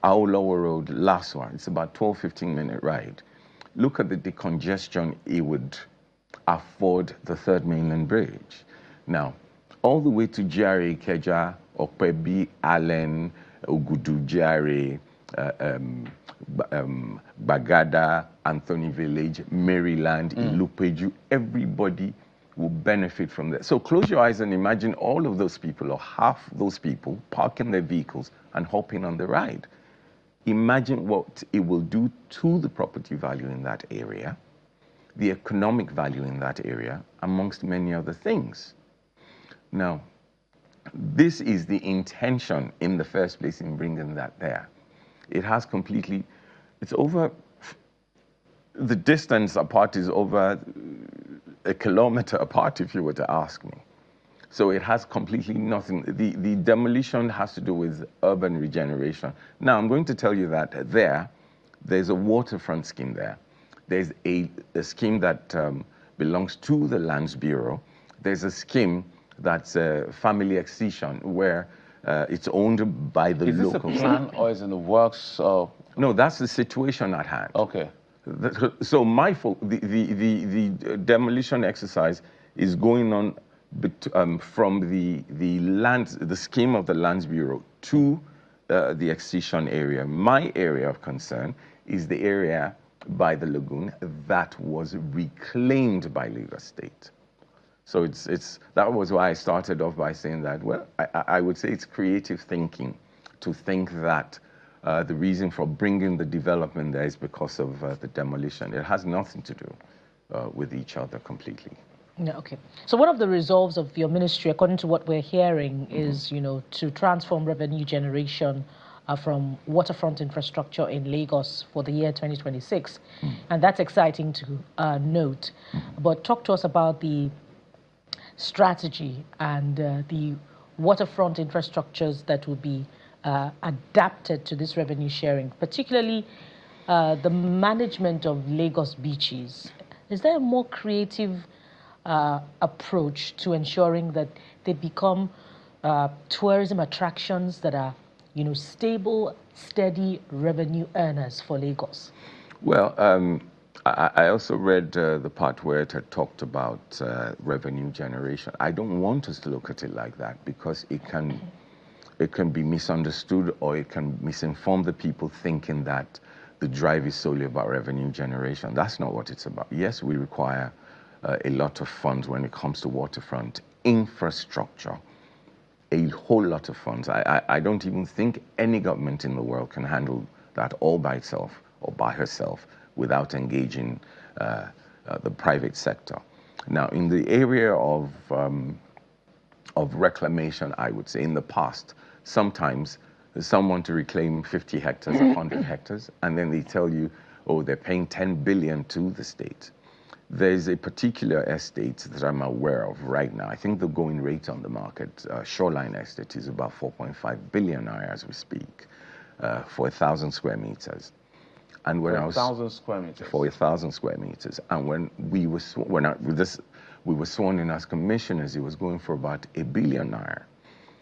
[SPEAKER 9] Awolowo Road, Laswa. It's about 12, 15-minute ride. Look at the decongestion it would afford the 3rd mainland bridge. Now, all the way to GRA Ikeja, Okpebi, Allen, Ogudu, GRA, Bagada, Anthony Village, Maryland, Ilupeju, everybody will benefit from that. So close your eyes and imagine all of those people, or half those people, parking their vehicles and hopping on the ride. Imagine what it will do to the property value in that area, the economic value in that area, amongst many other things. Now, this is the intention in the first place in bringing that there. It has completely, it's over, the distance apart is over 1 kilometer apart, if you were to ask me. So it has completely nothing. The demolition has to do with urban regeneration. Now, I'm going to tell you that there's a waterfront scheme there. There's a scheme that belongs to the Lands Bureau. There's a scheme that's a family accession where it's owned by the locals.
[SPEAKER 2] Is this a plan or is it in the works?
[SPEAKER 9] No, that's the situation at hand.
[SPEAKER 2] Okay.
[SPEAKER 9] So the demolition exercise is going on from the scheme of the Lands Bureau to the excision area. My area of concern is the area by the lagoon that was reclaimed by Lagos State. So that was why I started off by saying that, well, I would say it's creative thinking to think that the reason for bringing the development there is because of the demolition. It has nothing to do with each other completely.
[SPEAKER 1] Yeah, okay. So one of the resolves of your ministry, according to what we're hearing, is, to transform revenue generation from waterfront infrastructure in Lagos for the year 2026. And that's exciting to note. But talk to us about the strategy and the waterfront infrastructures that will be adapted to this revenue sharing, particularly the management of Lagos beaches. Is there a more creative approach to ensuring that they become tourism attractions that are, stable, steady revenue earners for Lagos?
[SPEAKER 9] Well, I also read the part where it had talked about revenue generation. I don't want us to look at it like that because it can be misunderstood, or it can misinform the people thinking that the drive is solely about revenue generation. That's not what it's about. Yes, we require a lot of funds when it comes to waterfront infrastructure, a whole lot of funds. I don't even think any government in the world can handle that all by itself or by herself without engaging the private sector. Now, in the area of reclamation, I would say in the past, sometimes someone to reclaim 50 hectares, 100 hectares, and then they tell you, oh, they're paying 10 billion to the state. There's a particular estate that I'm aware of right now. I think the going rate on the market, Shoreline Estate, is about 4.5 billion as we speak, for 1,000 square meters. And when
[SPEAKER 2] for 1,000 square meters.
[SPEAKER 9] For 1,000 square meters. And when we were sworn in as commissioners, it was going for about 1 billion naira.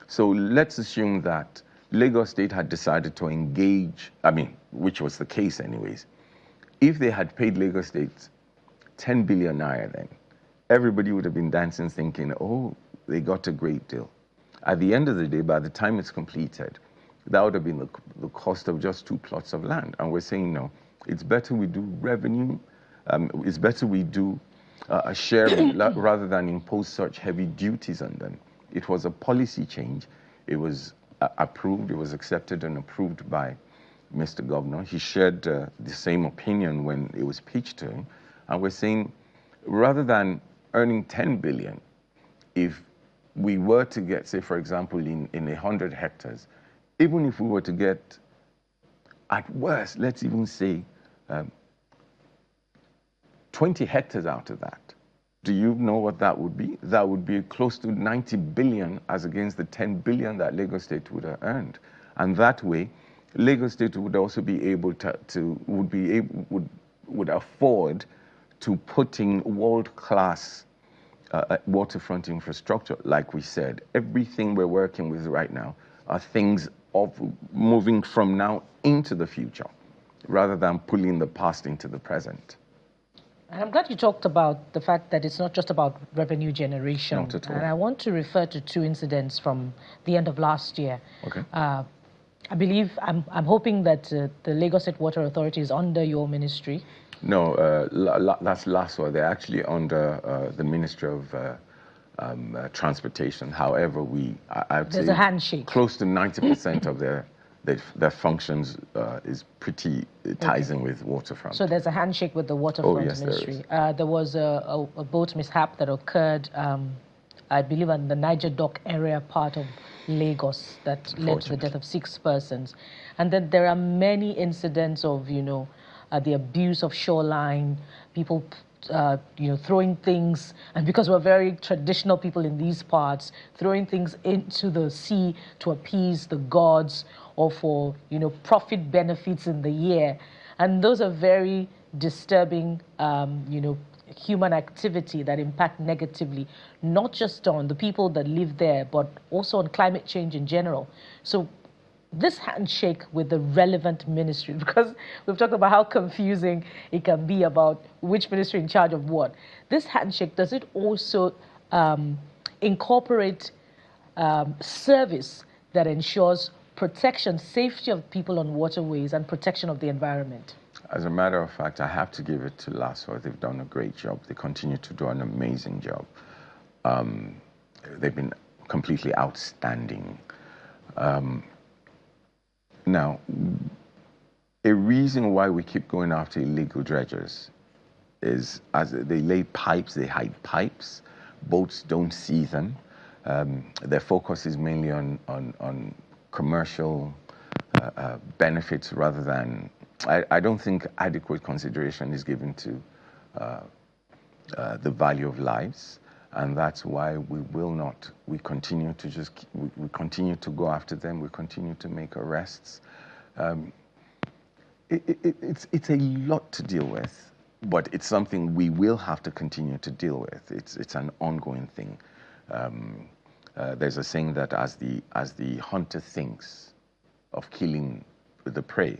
[SPEAKER 9] So let's assume that Lagos State had decided to engage, which was the case anyways. If they had paid Lagos State 10 billion naira then, everybody would have been dancing thinking, oh, they got a great deal. At the end of the day, by the time it's completed, that would have been the cost of just 2 plots of land. And we're saying, no, it's better we do revenue, it's better we do a sharing rather than impose such heavy duties on them. It was a policy change. It was approved, it was accepted and approved by Mr. Governor. He shared the same opinion when it was pitched to him. And we're saying, rather than earning 10 billion, if we were to get, say, for example, in 100 hectares, even if we were to get, at worst, let's even say, 20 hectares out of that, do you know what that would be? That would be close to 90 billion as against the 10 billion that Lagos State would have earned. And that way, Lagos State would also be able would afford to putting world-class waterfront infrastructure. Like we said, everything we're working with right now are things of moving from now into the future, rather than pulling the past into the present.
[SPEAKER 1] And I'm glad you talked about the fact that it's not just about revenue generation.
[SPEAKER 9] Not at all.
[SPEAKER 1] And I want to refer to 2 incidents from the end of last year.
[SPEAKER 9] Okay.
[SPEAKER 1] I believe, I'm hoping that the Lagos State Water Authority is under your ministry.
[SPEAKER 9] No, that's LASWA. They're actually under the Ministry of Transportation. However, I'd
[SPEAKER 1] There's
[SPEAKER 9] say
[SPEAKER 1] a handshake.
[SPEAKER 9] Close to 90% of their functions is pretty ties in with waterfront.
[SPEAKER 1] So there's a handshake with the waterfront ministry. There was a boat mishap that occurred, I believe, in the Niger Dock area part of Lagos that led to the death of 6 persons. And then there are many incidents of, the abuse of shoreline, people, throwing things, and because we're very traditional people in these parts, throwing things into the sea to appease the gods or for, profit benefits in the year. And those are very disturbing, human activity that impact negatively, not just on the people that live there, but also on climate change in general. So this handshake with the relevant ministry, because we've talked about how confusing it can be about which ministry in charge of what. This handshake, does it also incorporate service that ensures protection, safety of people on waterways and protection of the environment?
[SPEAKER 9] As a matter of fact, I have to give it to LASWA. They've done a great job. They continue to do an amazing job. They've been completely outstanding. Now, a reason why we keep going after illegal dredgers is as they lay pipes, they hide pipes. Boats don't see them. Their focus is mainly on commercial benefits rather than, I don't think adequate consideration is given to the value of lives. And that's why we continue to we continue to go after them, we continue to make arrests. It's a lot to deal with, but it's something we will have to continue to deal with. It's an ongoing thing. There's a saying that as the hunter thinks of killing the prey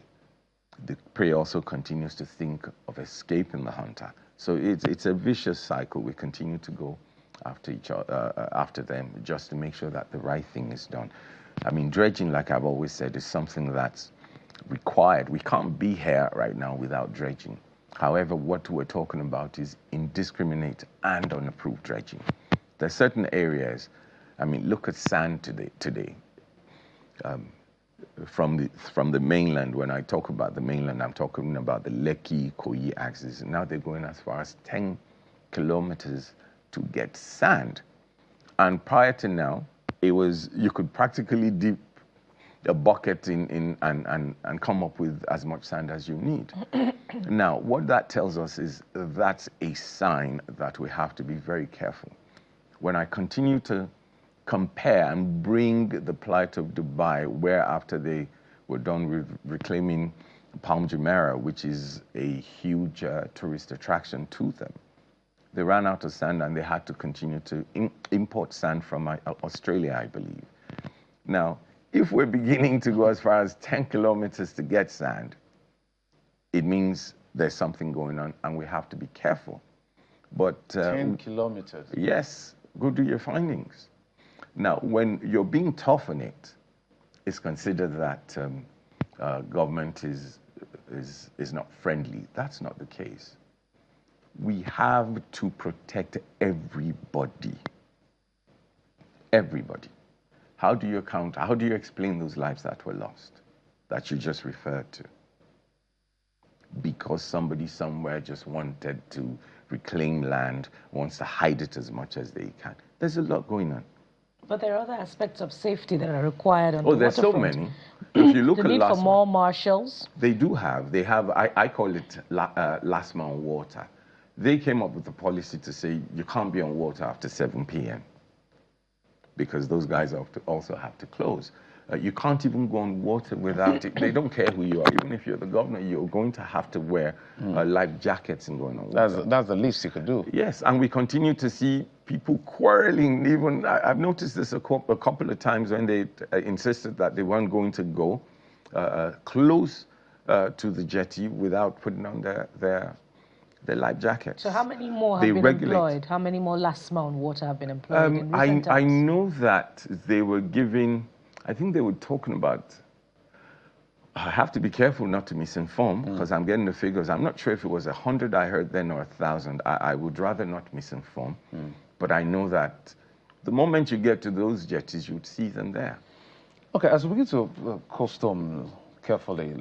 [SPEAKER 9] also continues to think of escaping the hunter. So it's a vicious cycle. We continue to go after each other, after them, just to make sure that the right thing is done. I mean, dredging, like I've always said, is something that's required. We can't be here right now without dredging. However, what we're talking about is indiscriminate and unapproved dredging. There are certain areas, I mean, look at sand today. From the mainland, when I talk about the mainland, I'm talking about the Lekki-Koyi axis. Now they're going as far as 10 kilometers to get sand. And prior to now, it was, you could practically dip a bucket in and come up with as much sand as you need. Now, what that tells us is that's a sign that we have to be very careful. When I continue to compare and bring the plight of Dubai, where after they were done with reclaiming Palm Jumeirah, which is a huge tourist attraction to them, they ran out of sand and they had to continue to import sand from Australia, I believe. Now, if we're beginning to go as far as 10 kilometers to get sand, it means there's something going on and we have to be careful. But
[SPEAKER 2] 10 kilometers?
[SPEAKER 9] Yes, go do your findings. Now, when you're being tough on it, it's considered that government is not friendly. That's not the case. We have to protect everybody. Everybody. How do you explain those lives that were lost, that you just referred to? Because somebody somewhere just wanted to reclaim land, wants to hide it as much as they can. There's a lot going on.
[SPEAKER 1] But there are other aspects of safety that are required on the
[SPEAKER 9] there's so
[SPEAKER 1] waterfront.
[SPEAKER 9] many. If you look
[SPEAKER 1] the
[SPEAKER 9] at
[SPEAKER 1] need for more marshals.
[SPEAKER 9] They do have. They have, I call it last man on water. They came up with a policy to say you can't be on water after 7 p.m. because those guys also have to close. You can't even go on water without it. They don't care who you are. Even if you're the governor, you're going to have to wear life jackets and going on water.
[SPEAKER 2] That's the least you could do.
[SPEAKER 9] Yes, and we continue to see people quarreling. Even I've noticed this a couple of times when they insisted that they weren't going to go close to the jetty without putting on their life jackets.
[SPEAKER 1] So how many more have been employed? How many more last man water have been employed in recent times?
[SPEAKER 9] I know that they were giving, I think they were talking about, I have to be careful not to misinform because I'm getting the figures. I'm not sure if it was 100 I heard then or 1,000. I would rather not misinform. But I know that the moment you get to those jetties, you'd see them there.
[SPEAKER 2] Okay, as we begin to custom carefully,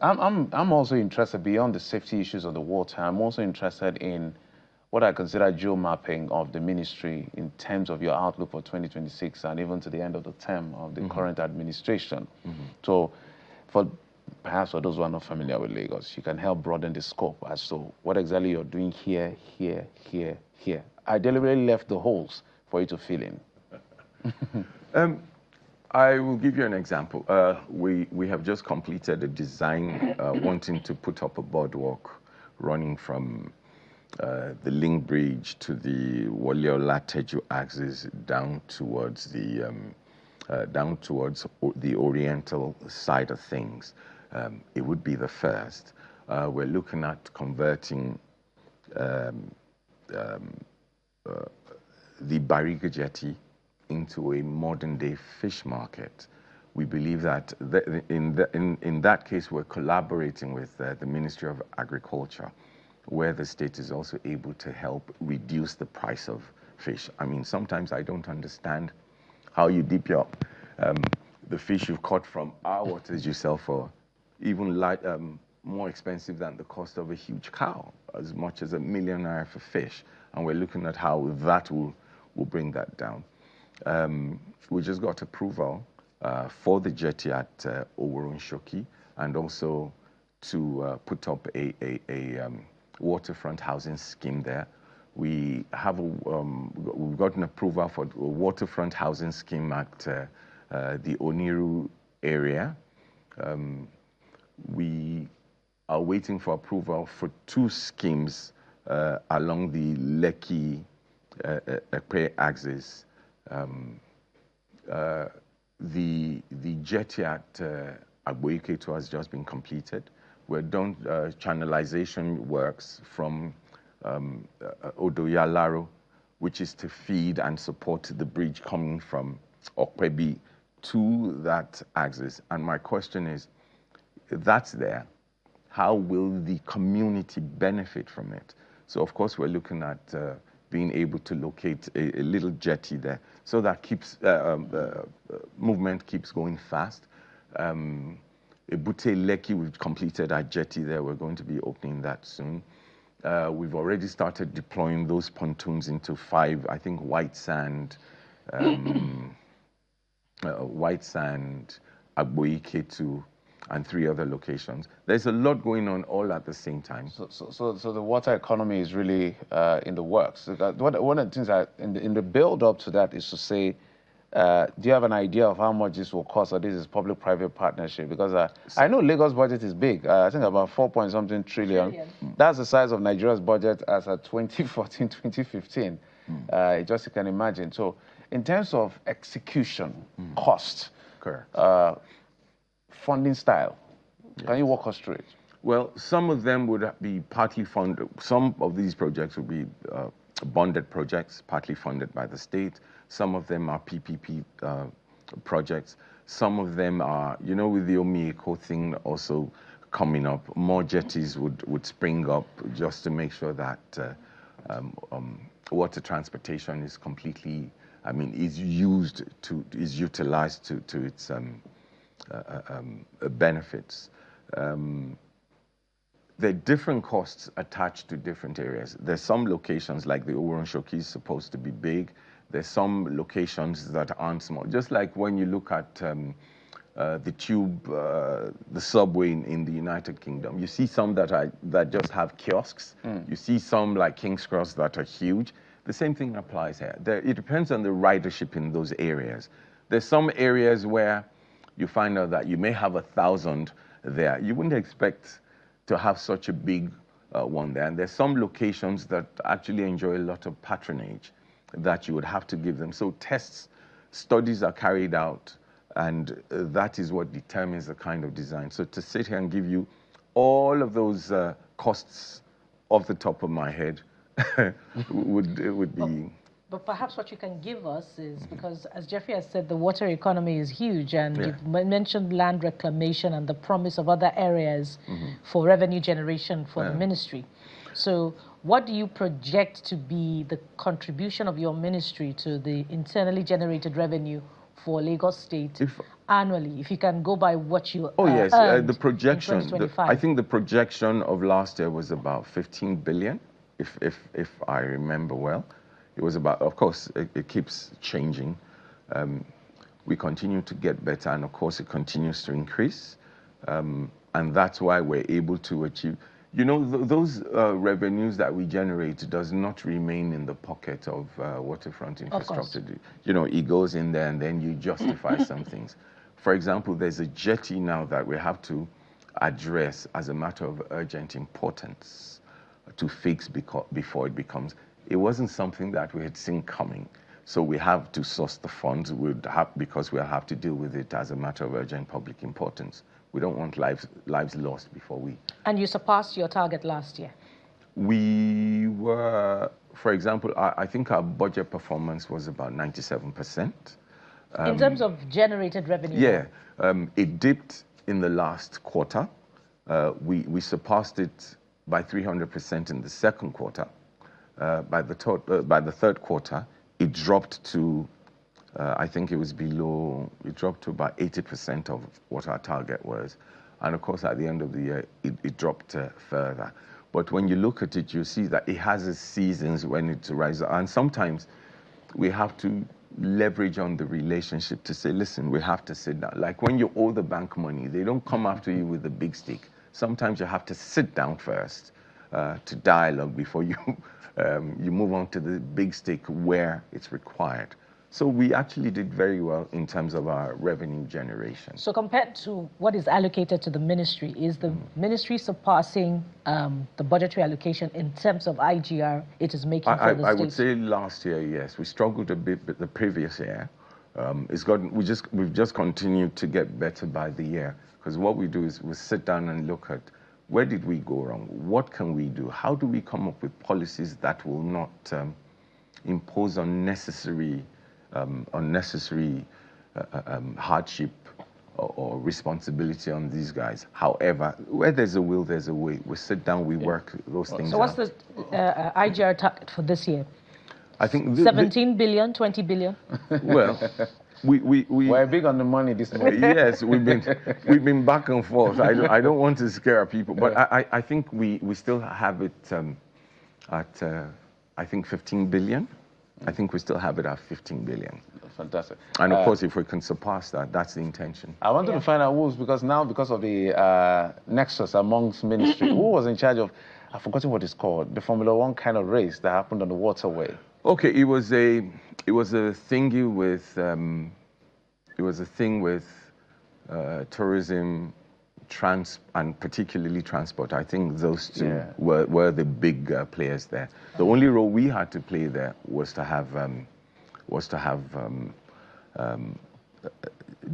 [SPEAKER 2] I'm also interested beyond the safety issues of the water. I'm also interested in what I consider geo-mapping of the ministry in terms of your outlook for 2026 and even to the end of the term of the current administration. So perhaps for those who are not familiar with Lagos, you can help broaden the scope as to what exactly you're doing here, here, here, here. I deliberately left the holes for you to fill in.
[SPEAKER 9] I will give you an example. We have just completed a design wanting to put up a boardwalk running from the Link Bridge to the Wole-Olateju axis down towards the down towards the oriental side of things. It would be the first. We're looking at converting the Bariga Jetty into a modern-day fish market. We believe that in that case, we're collaborating with the Ministry of Agriculture, where the state is also able to help reduce the price of fish. I mean, sometimes I don't understand how you dip your the fish you've caught from our waters you sell for even more expensive than the cost of a huge cow, as much as £1 million for fish. And we're looking at how that will bring that down. We just got approval for the jetty at Oworonshoki, and also to put up a waterfront housing scheme there. We have we've gotten approval for a waterfront housing scheme at the Oniru area. We are waiting for approval for 2 schemes along the Lekki Ekpe axis. The jetty at Agboiketo has just been completed. We're done channelization works from Odoyalaro, which is to feed and support the bridge coming from Okpebi to that axis. And my question is, if that's there, how will the community benefit from it? So of course we're looking at being able to locate a little jetty there, so that keeps movement keeps going fast. Ebute Lekki, we've completed our jetty there. We're going to be opening that soon. We've already started deploying those pontoons into 5, I think, white sand, Agboiketo, and 3 other locations. There's a lot going on all at the same time.
[SPEAKER 2] So the water economy is really in the works. So one of the things that in the build up to that is to say, do you have an idea of how much this will cost, or this is public-private partnership? Because I know Lagos budget is big. I think about 4-point-something trillion. That's the size of Nigeria's budget as at 2014, 2015. Just you can imagine. So in terms of execution, cost, funding style, can you walk us through it?
[SPEAKER 9] Well, some of them would be partly funded. Some of these projects would be bonded projects, partly funded by the state. Some of them are PPP projects. Some of them are, you know, with the Omieko thing also coming up, more jetties would spring up just to make sure that water transportation is completely, I mean, is utilized to its benefits. There are different costs attached to different areas. There's some locations like the Oworonshoki is supposed to be big. There's some locations that aren't small. Just like when you look at the tube, the subway in the United Kingdom, you see some that just have kiosks. You see some like King's Cross that are huge. The same thing applies here. It depends on the ridership in those areas. There's some areas where you find out that you may have 1,000 there. You wouldn't expect to have such a big one there. And there's some locations that actually enjoy a lot of patronage that you would have to give them. So studies are carried out, and that is what determines the kind of design. So to sit here and give you all of those costs off the top of my head would be...
[SPEAKER 1] But perhaps what you can give us is, because as Jeffrey has said, the water economy is huge, and you've mentioned land reclamation and the promise of other areas for revenue generation for the ministry. So what do you project to be the contribution of your ministry to the internally generated revenue for Lagos State annually, if you can go by what you earned
[SPEAKER 9] the projection,
[SPEAKER 1] in 2025?
[SPEAKER 9] I think the projection of last year was about 15 billion, if I remember well. It was about, of course, it keeps changing. We continue to get better, and of course, it continues to increase. And that's why we're able to achieve, you know, those revenues that we generate does not remain in the pocket of waterfront infrastructure. You know, it goes in there and then you justify some things. For example, there's a jetty now that we have to address as a matter of urgent importance to fix before it becomes. It wasn't something that we had seen coming. So we have to source the funds because we'll have to deal with it as a matter of urgent public importance. We don't want lives lost before we...
[SPEAKER 1] And you surpassed your target last year.
[SPEAKER 9] We were, for example, I think our budget performance was about 97%.
[SPEAKER 1] In terms of generated revenue?
[SPEAKER 9] Yeah, it dipped in the last quarter. We surpassed it by 300% in the second quarter. By the third quarter, it dropped to, I think it was below, it dropped to about 80% of what our target was. And of course, at the end of the year, it dropped further. But when you look at it, you see that it has its seasons when it rises. And sometimes we have to leverage on the relationship to say, listen, we have to sit down. Like when you owe the bank money, they don't come after you with the big stick. Sometimes you have to sit down first to dialogue before you, you move on to the big stick where it's required. So we actually did very well in terms of our revenue generation.
[SPEAKER 1] So compared to what is allocated to the ministry, is the ministry surpassing the budgetary allocation in terms of IGR it is making for the state?
[SPEAKER 9] I would say last year, yes. We struggled a bit with the previous year. We've just continued to get better by the year, because what we do is we sit down and look at where did we go wrong? What can we do? How do we come up with policies that will not impose unnecessary hardship or responsibility on these guys? However, where there's a will, there's a way. We sit down, we work those things out.
[SPEAKER 1] So what's the IGR target for this year?
[SPEAKER 9] I think
[SPEAKER 1] 17 billion, 20 billion?
[SPEAKER 9] Well,
[SPEAKER 2] we're big on the money this morning.
[SPEAKER 9] Yes, we've been back and forth. I don't want to scare people, but I think we still have it at I think 15 billion. I think we still have it at 15 billion.
[SPEAKER 2] Fantastic.
[SPEAKER 9] And of course, if we can surpass that, that's the intention.
[SPEAKER 2] I wanted to find out who was, because of the nexus amongst ministry, who was in charge of, I've forgotten what it's called, the Formula One kind of race that happened on the waterway.
[SPEAKER 9] Okay, it was a thingy with tourism, and particularly transport. I think those two were the big players there. The only role we had to play there was to have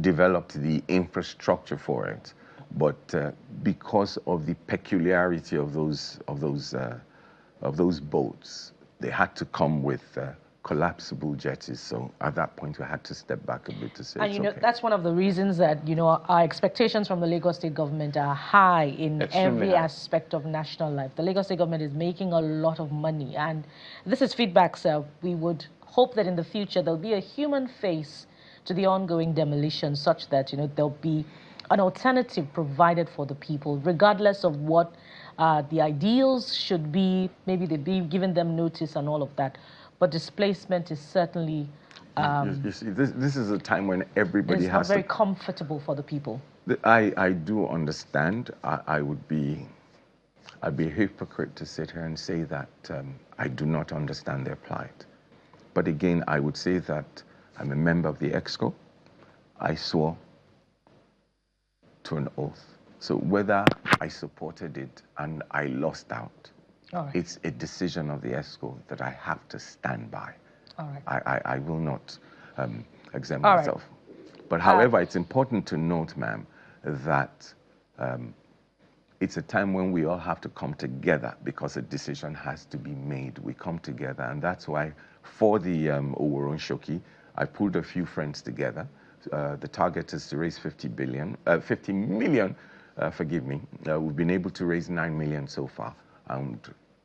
[SPEAKER 9] developed the infrastructure for it. But because of the peculiarity of those boats, they had to come with collapsible jetties. So at that point, we had to step back a bit to say,
[SPEAKER 1] and that's one of the reasons that our expectations from the Lagos State government are high in every aspect of national life. The Lagos State government is making a lot of money, and this is feedback, sir. We would hope that in the future there'll be a human face to the ongoing demolition, such that there'll be an alternative provided for the people, regardless of what the ideals should be. Maybe they'd be giving them notice and all of that. But displacement is certainly...
[SPEAKER 9] you see, this is a time when everybody has to...
[SPEAKER 1] It's not very comfortable for the people.
[SPEAKER 9] I do understand. I'd be a hypocrite to sit here and say that I do not understand their plight. But again, I would say that I'm a member of the EXCO. I swore to an oath. So whether I supported it and I lost out, it's a decision of the EXCO that I have to stand by.
[SPEAKER 1] All right.
[SPEAKER 9] I will not exempt myself. Right. But however, it's important to note, ma'am, that it's a time when we all have to come together because a decision has to be made. We come together, and that's why for the Oworon Shoki, I pulled a few friends together. The target is to raise 50 million, forgive me. We've been able to raise 9 million so far, and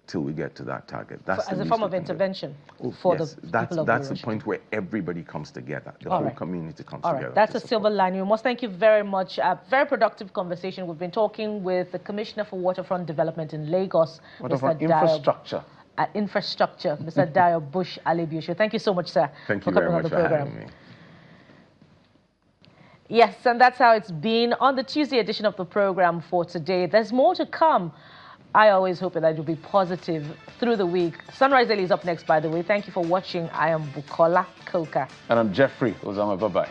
[SPEAKER 9] till we get to that target. That's
[SPEAKER 1] as a form of intervention for the people of
[SPEAKER 9] That's the point where everybody comes together. The whole community comes together.
[SPEAKER 1] Right. That's a silver lining. We must thank you very much. A very productive conversation. We've been talking with the Commissioner for Waterfront Development in Lagos,
[SPEAKER 2] Waterfront Infrastructure.
[SPEAKER 1] Infrastructure, Mr. Dio Bush Alebiosho. Thank you so much, sir,
[SPEAKER 9] for coming on the program.
[SPEAKER 1] Yes, and that's how it's been on the Tuesday edition of the program for today. There's more to come. I always hope that you'll be positive through the week. Sunrise Daily is up next, by the way. Thank you for watching. I am Bukola Koka.
[SPEAKER 2] And I'm Jeffrey Ozama. Bye-bye.